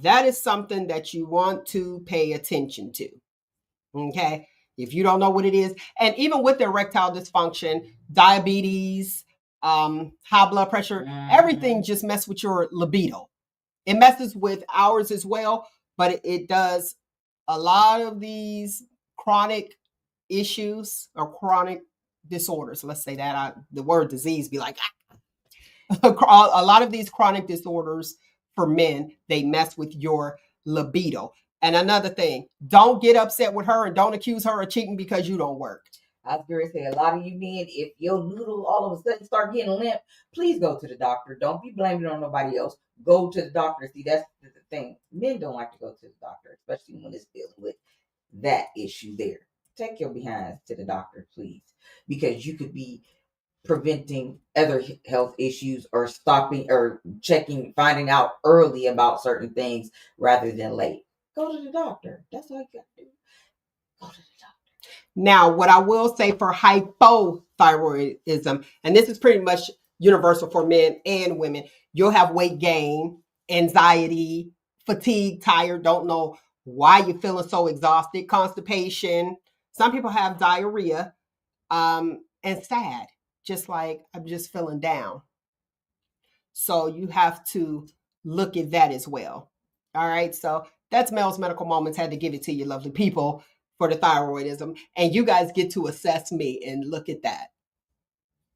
that is something that you want to pay attention to. Okay. If you don't know what it is, and even with the erectile dysfunction, diabetes, high blood pressure, everything just messes with your libido. It messes with ours as well, but it does a lot of these chronic issues or chronic disorders. Let's say that the word disease be like, a lot of these chronic disorders for men, they mess with your libido. And another thing, don't get upset with her and don't accuse her of cheating because you don't work. I was going to say, a lot of you men, if your noodle all of a sudden start getting limp, please go to the doctor. Don't be blaming it on nobody else. Go to the doctor. See, that's the thing. Men don't like to go to the doctor, especially when it's dealing with that issue there. Take your behinds to the doctor, please, because you could be preventing other health issues or stopping or checking, finding out early about certain things rather than late. Go to the doctor. That's all you got to do. Go to the doctor. Now, what I will say for hypothyroidism, and this is pretty much universal for men and women, you'll have weight gain, anxiety, fatigue, tired, don't know why you're feeling so exhausted, constipation. Some people have diarrhea, and sad, just like I'm just feeling down. So you have to look at that as well. All right. So that's Mel's Medical Moments. Had to give it to you, lovely people, for the thyroidism. And you guys get to assess me and look at that.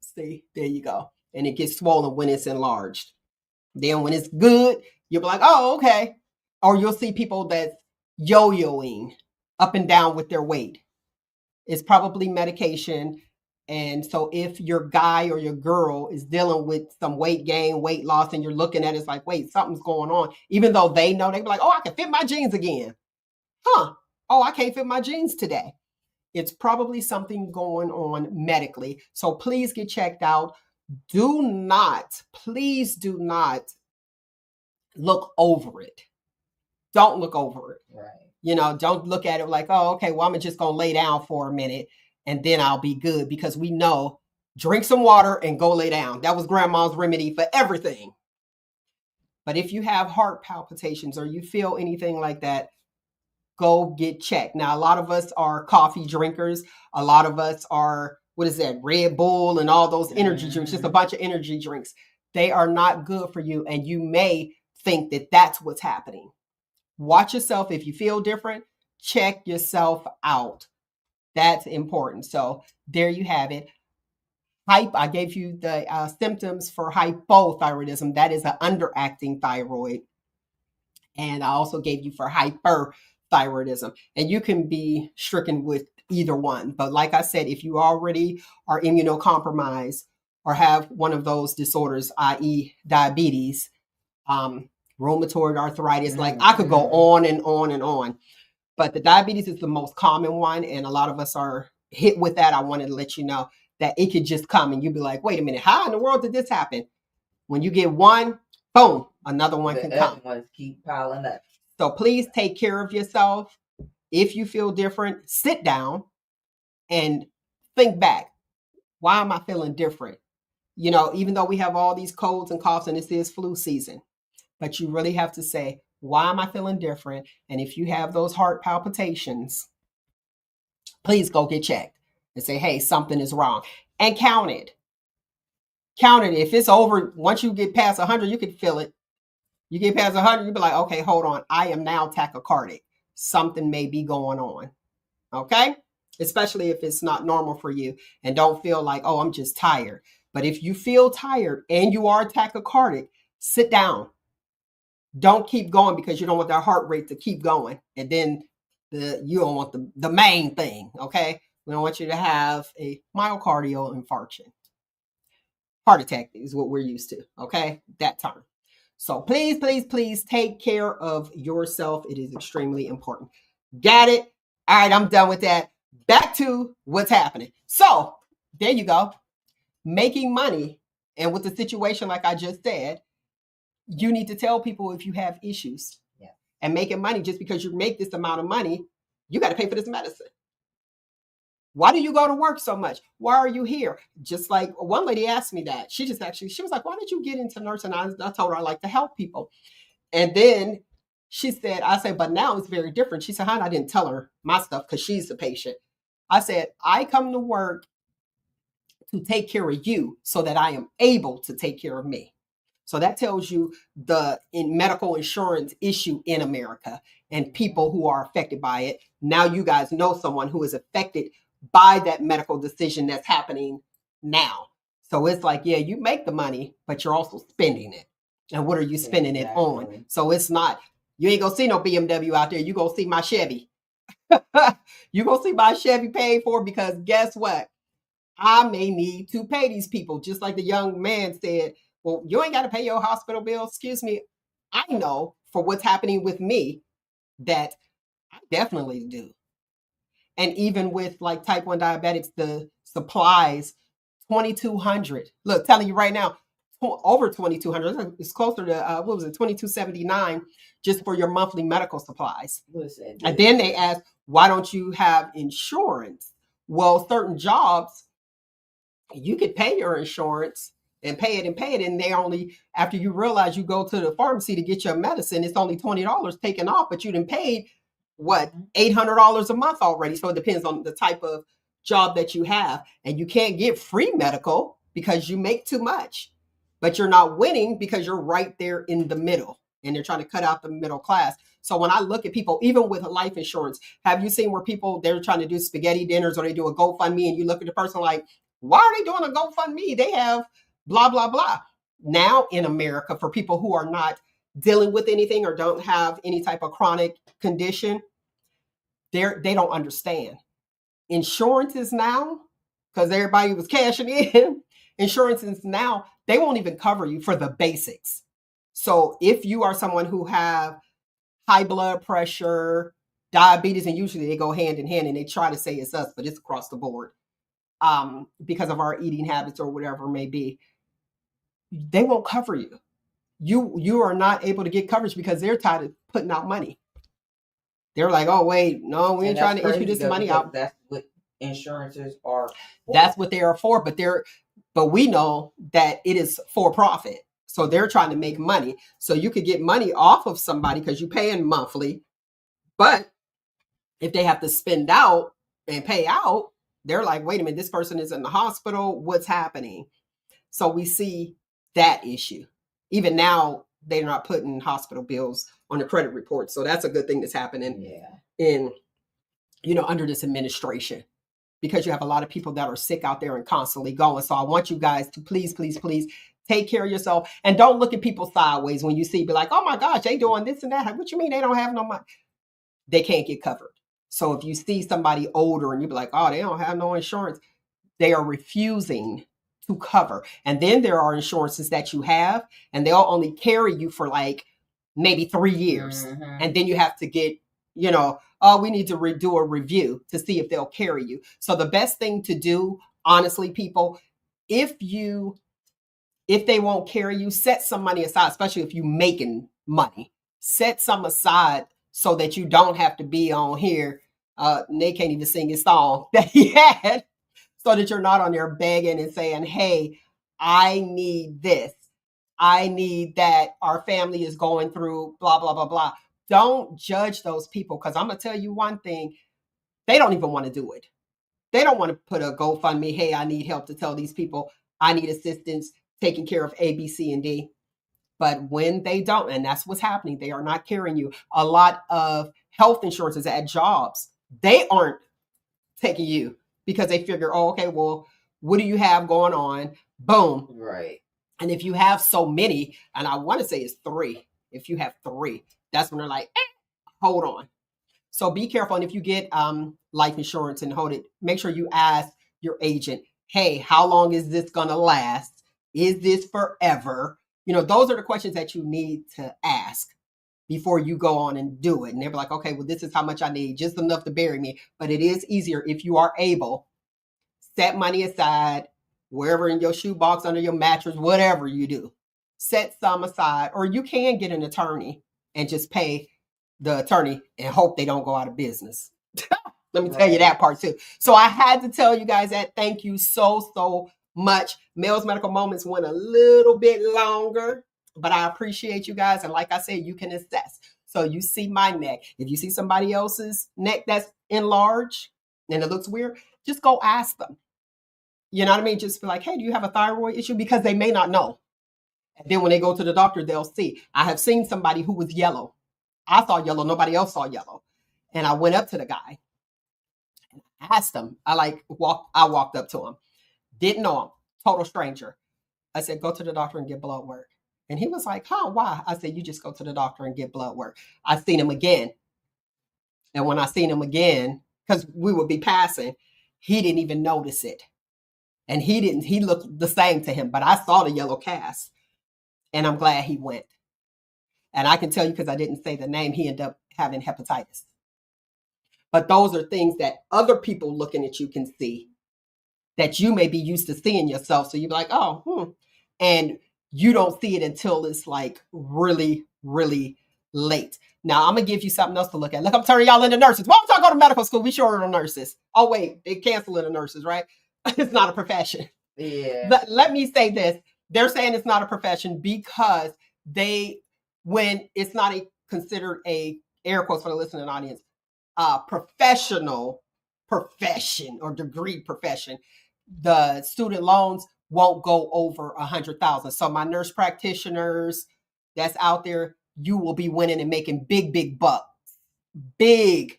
See, there you go. And it gets swollen when it's enlarged. Then when it's good, you'll be like, oh, okay. Or you'll see people that's yo-yoing up and down with their weight. It's probably medication. And so if your guy or your girl is dealing with some weight gain, weight loss, and you're looking at it, it's like, wait, something's going on. Even though they know, they be like, oh, I can fit my jeans again. Huh. Oh, I can't fit my jeans today. It's probably something going on medically. So please get checked out. Please do not look over it. Don't look over it. Right. You know, don't look at it like, oh, okay, well, I'm just going to lay down for a minute and then I'll be good, because we know, drink some water and go lay down. That was grandma's remedy for everything. But if you have heart palpitations or you feel anything like that, go get checked. Now, a lot of us are coffee drinkers. A lot of us are, what is that, Red Bull and all those energy drinks, just a bunch of energy drinks. They are not good for you. And you may think that that's what's happening. Watch yourself. If you feel different, check yourself out. That's important. So there you have it. I gave you the symptoms for hypothyroidism. That is an underacting thyroid. And I also gave you for hyperthyroidism. And you can be stricken with either one. But like I said, if you already are immunocompromised or have one of those disorders, i.e. diabetes, rheumatoid arthritis, like I could go on and on and on. But the diabetes is the most common one, and a lot of us are hit with that. I wanted to let you know that it could just come and you'd be like, wait a minute, how in the world did this happen? When you get one, boom, another one can come. The other ones keep piling up. So please take care of yourself. If you feel different, sit down and think back. Why am I feeling different? You know, even though we have all these colds and coughs and this is flu season, but you really have to say, why am I feeling different? And if you have those heart palpitations, please go get checked and say, hey, something is wrong. And count it. Count it. If it's over, once you get past 100, you can feel it. You get past 100, you'll be like, okay, hold on. I am now tachycardic. Something may be going on. Okay? Especially if it's not normal for you and don't feel like, oh, I'm just tired. But if you feel tired and you are tachycardic, sit down. Don't keep going, because you don't want that heart rate to keep going. And then you don't want the main thing, okay? We don't want you to have a myocardial infarction. Heart attack is what we're used to, okay? That term. So please, please, please take care of yourself. It is extremely important. Got it? All right, I'm done with that. Back to what's happening. So there you go. Making money. And with the situation, like I just said, you need to tell people if you have issues. Yeah. And making money, just because you make this amount of money, you got to pay for this medicine. Why do you go to work so much? Why are you here? Just like one lady asked me that. She was like, why did you get into nursing? I told her I like to help people. And then I said, but now it's very different. She said, I didn't tell her my stuff because she's the patient. I said, I come to work to take care of you so that I am able to take care of me. So that tells you the medical insurance issue in America and people who are affected by it. Now you guys know someone who is affected by that medical decision that's happening now. So it's like, yeah, you make the money, but you're also spending it. And what are you spending it on? So it's not, you ain't gonna see no BMW out there. You gonna see my Chevy. You gonna see my Chevy paid for, because guess what? I may need to pay these people. Just like the young man said, well, you ain't got to pay your hospital bill. Excuse me. I know for what's happening with me that I definitely do. And even with like type 1 diabetics, the supplies, 2,200. Look, telling you right now, over 2,200. It's closer to, what was it, 2,279 just for your monthly medical supplies. Listen, And then they ask, why don't you have insurance? Well, certain jobs, you could pay your insurance and pay it. And they only, after you realize you go to the pharmacy to get your medicine, it's only $20 taken off, but you done paid what, $800 a month already. So it depends on the type of job that you have. And you can't get free medical because you make too much, but you're not winning because you're right there in the middle and they're trying to cut out the middle class. So when I look at people, even with life insurance, have you seen where people, they're trying to do spaghetti dinners or they do a GoFundMe and you look at the person like, why are they doing a GoFundMe? They have blah, blah, blah. Now in America, for people who are not dealing with anything or don't have any type of chronic condition, they don't understand. Insurance is now, because everybody was cashing in, insurance is now, they won't even cover you for the basics. So if you are someone who have high blood pressure, diabetes, and usually they go hand in hand and they try to say it's us, but it's across the board because of our eating habits or whatever it may be, they won't cover you. You are not able to get coverage because they're tired of putting out money. They're like, oh, wait, no, we ain't trying to issue this money out. That's what insurances are for. That's what they are for. But we know that it is for profit. So they're trying to make money. So you could get money off of somebody because you're paying monthly. But if they have to spend out and pay out, they're like, wait a minute, this person is in the hospital. What's happening? So we see that issue. Even now, they're not putting hospital bills on the credit report. So that's a good thing that's happening in, under this administration, because you have a lot of people that are sick out there and constantly going. So I want you guys to please, please, please take care of yourself and don't look at people sideways when you see, be like, oh my gosh, they doing this and that. What you mean they don't have no money? They can't get covered. So if you see somebody older and you be like, oh, they don't have no insurance, they are refusing to cover. And then there are insurances that you have and they'll only carry you for like maybe 3 years. Mm-hmm. And then you have to get, we need to do a review to see if they'll carry you. So the best thing to do, honestly, people, if they won't carry you, set some money aside, especially if you're making money. Set some aside so that you don't have to be on here. They can't even sing his song that he had. So that you're not on there begging and saying, hey, I need this. I need that. Our family is going through blah, blah, blah, blah. Don't judge those people, because I'm going to tell you one thing. They don't even want to do it. They don't want to put a GoFundMe. Hey, I need help to tell these people I need assistance taking care of A, B, C, and D. But when they don't, and that's what's happening, they are not carrying you. A lot of health insurances at jobs, they aren't taking you because they figure, oh, okay, well, what do you have going on? Boom. Right. And if you have so many, and I want to say it's 3, if you have 3, that's when they're like, hold on. So be careful. And if you get life insurance and hold it, make sure you ask your agent, hey, how long is this going to last? Is this forever? Those are the questions that you need to ask before you go on and do it. And they're like, okay, well, this is how much I need, just enough to bury me. But it is easier if you are able, set money aside, wherever in your shoebox, under your mattress, whatever you do, set some aside, or you can get an attorney and just pay the attorney and hope they don't go out of business. Let me tell you that part too. So I had to tell you guys that. Thank you so much. Mel's Medical Moments went a little bit longer, but I appreciate you guys. And like I said, you can assess. So you see my neck. If you see somebody else's neck that's enlarged and it looks weird, just go ask them. You know what I mean? Just be like, hey, do you have a thyroid issue? Because they may not know. And then when they go to the doctor, they'll see. I have seen somebody who was yellow. I saw yellow. Nobody else saw yellow. And I went up to the guy and asked him. I walked up to him. Didn't know him. Total stranger. I said, go to the doctor and get blood work. And he was like, huh, why? I said, you just go to the doctor and get blood work. I seen him again. And when I seen him again, because we would be passing, he didn't even notice it. And he looked the same to him, but I saw the yellow cast. And I'm glad he went. And I can tell you, because I didn't say the name, he ended up having hepatitis. But those are things that other people looking at you can see that you may be used to seeing yourself. So you're like, oh, and you don't see it until it's like really, really late. Now I'm gonna give you something else to look at. Look, I'm turning y'all into nurses. Why don't y'all go to medical school? We sure are nurses. Oh wait, they canceling the nurses, right? It's not a profession. Yeah. But let me say this. They're saying it's not a profession because when it's not considered a, air quotes for the listening audience, professional profession or degree profession, the student loans won't go over 100,000. So my nurse practitioners that's out there, you will be winning and making big bucks. Big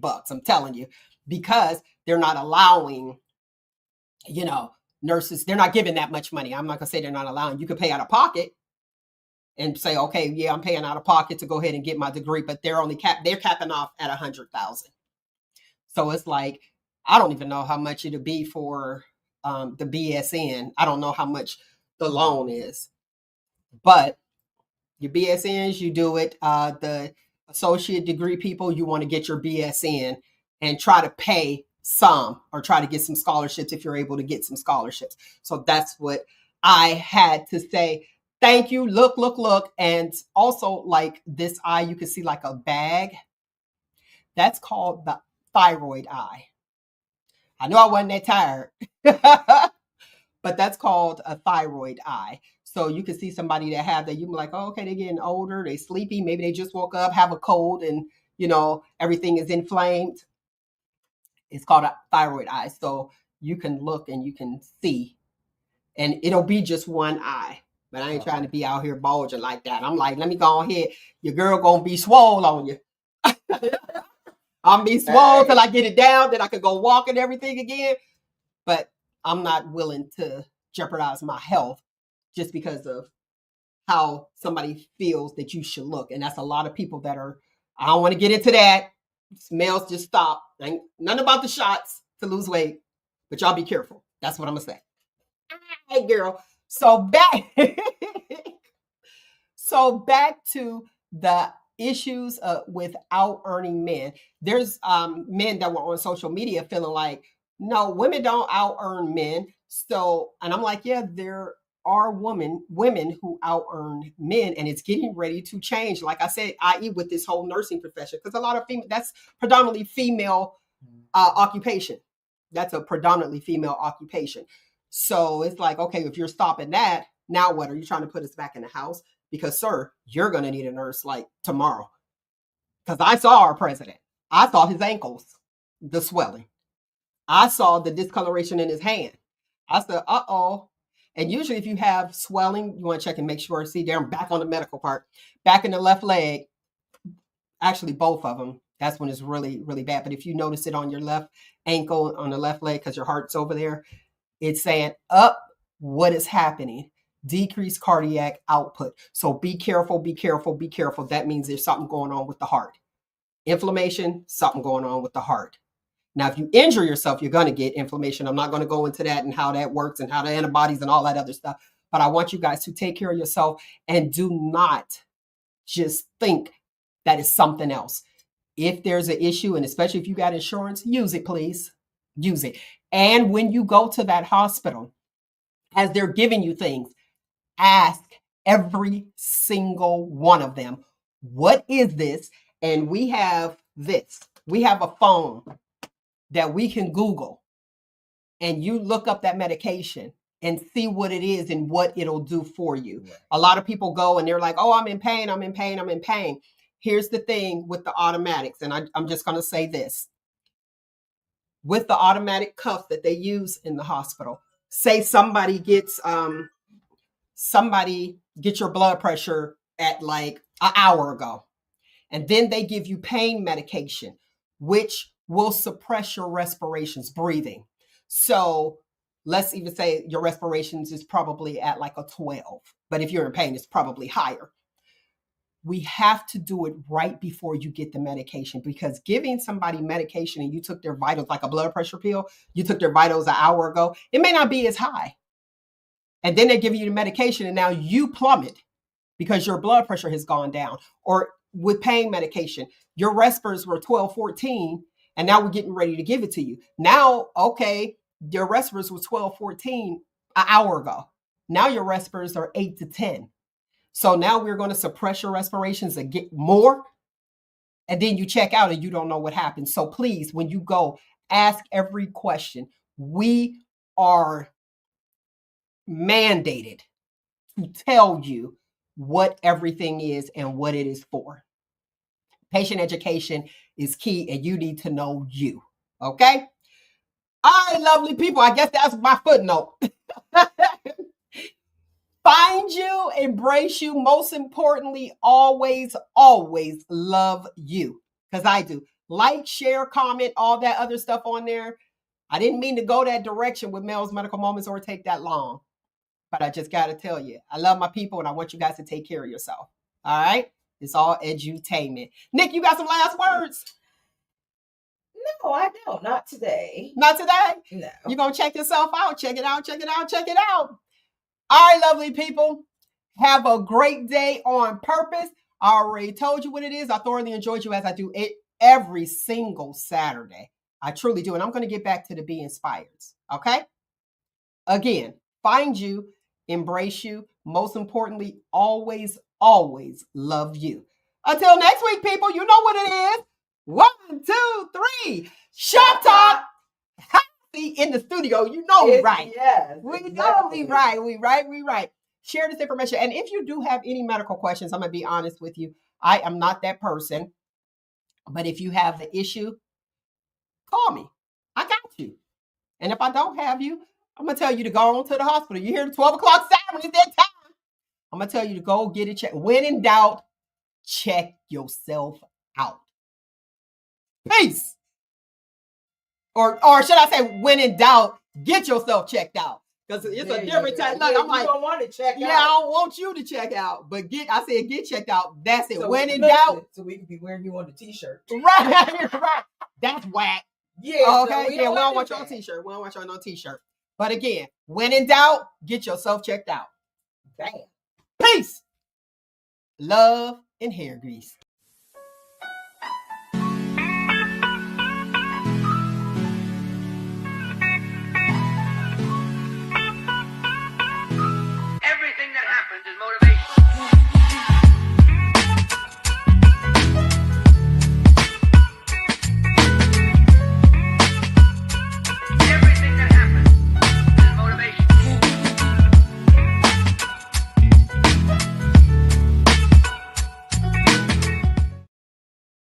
bucks, I'm telling you, because they're not allowing, nurses, they're not giving that much money. I'm not gonna say they're not allowing. You could pay out of pocket and say, okay, yeah, I'm paying out of pocket to go ahead and get my degree, but they're capping off at 100,000. So it's like, I don't even know how much it'll be for the BSN. I don't know how much the loan is, but your BSNs, you do it. The associate degree people, you want to get your BSN and try to pay some or try to get some scholarships if you're able to get some scholarships. So that's what I had to say. Thank you. Look. And also, like this eye, you can see like a bag. That's called the thyroid eye. I know I wasn't that tired, but that's called a thyroid eye. So you can see somebody that have that, you be like, oh, okay, they're getting older, they sleepy, maybe they just woke up, have a cold, and everything is inflamed. It's called a thyroid eye. So you can look and you can see, and it'll be just one eye. But I ain't trying to be out here bulging like that. I'm like, let me go ahead. Your girl gonna be swole on you. I'm be swole till I get it down, then I can go walk and everything again. But I'm not willing to jeopardize my health just because of how somebody feels that you should look. And that's a lot of people that are, I don't want to get into that. Males, just stop. Ain't nothing about the shots to lose weight, but y'all be careful. That's what I'm gonna say. Hey girl. So back to the issues with out earning men. There's men that were on social media feeling like, no, women don't out earn men. So, and I'm like, yeah, there are women who out earn men, and it's getting ready to change. Like I said, i.e. with this whole nursing profession, because a lot of that's predominantly female occupation. That's a predominantly female occupation. So it's like, okay, if you're stopping that, now what? Are you trying to put us back in the house? Because, sir, you're going to need a nurse like tomorrow. Because I saw our president. I saw his ankles, the swelling. I saw the discoloration in his hand. I said, uh-oh. And usually if you have swelling, you want to check and make sure. See, there I'm back on the medical part. Back in the left leg. Actually, both of them. That's when it's really, really bad. But if you notice it on your left ankle, on the left leg, because your heart's over there, it's saying, what is happening? Decreased cardiac output. So be careful. That means there's something going on with the heart. Inflammation, something going on with the heart. Now, if you injure yourself, you're going to get inflammation. I'm not going to go into that and how that works and how the antibodies and all that other stuff. But I want you guys to take care of yourself and do not just think that it's something else. If there's an issue, and especially if you got insurance, use it, please. Use it. And when you go to that hospital, as they're giving you things, ask every single one of them, what is this? And we have this. We have a phone that we can Google, and you look up that medication and see what it is and what it'll do for you. Right. A lot of people go and they're like, oh, I'm in pain. Here's the thing with the automatics. And I'm just going to say this. With the automatic cuff that they use in the hospital, say somebody gets your blood pressure at like an hour ago, and then they give you pain medication, which will suppress your respirations, breathing. So let's even say your respirations is probably at like a 12, but if you're in pain, it's probably higher. We have to do it right before you get the medication, because giving somebody medication and you took their vitals, like a blood pressure pill, you took their vitals an hour ago, it may not be as high. And then they give you the medication and now you plummet because your blood pressure has gone down. Or with pain medication. Your Respers were 12, 14, and now we're getting ready to give it to you. Now, okay, your Respers was 12, 14 an hour ago. Now your Respers are 8 to 10. So now we're going to suppress your respirations and get more. And then you check out and you don't know what happened. So please, when you go, ask every question. We are mandated to tell you what everything is and what it is for. Patient education is key, and you need to know you. Okay? All right, lovely people. I guess that's my footnote. Find you, embrace you. Most importantly, always, always love you. Because I do. Like, share, comment, all that other stuff on there. I didn't mean to go that direction with Mel's Medical Moments or take that long. But I just got to tell you, I love my people and I want you guys to take care of yourself. All right? It's all edutainment. Nyk, you got some last words? No, I don't. Not today. Not today? No. You're going to check yourself out. Check it out. Check it out. Check it out. All right, lovely people. Have a great day on purpose. I already told you what it is. I thoroughly enjoyed you as I do it every single Saturday. I truly do. And I'm going to get back to the Be Inspired. Okay? Again, find you, embrace you. Most importantly, always, always love you. Until next week, people, you know what it is. 1, 2, 3. Shop Talk. In the studio, you know we right. Yes. We exactly. know we right. We right. Share this information. And if you do have any medical questions, I'm going to be honest with you. I am not that person. But if you have the issue, call me. I got you. And if I don't have you, I'm going to tell you to go on to the hospital. You hear the 12 o'clock siren, it's that time. I'm going to tell you to go get it checked. When in doubt, check yourself out. Peace. Or should I say, when in doubt, get yourself checked out. Because it's a different type. Look, I'm like, you don't want to check out. I don't want you to check out. But I said get checked out. That's it. So when in doubt. So we can be wearing you on the t-shirt. Right. That's whack. Yeah. Okay. So We don't want you on a t-shirt. We don't want you on no t-shirt. But again, when in doubt, get yourself checked out. Damn. Peace. Love and hair grease.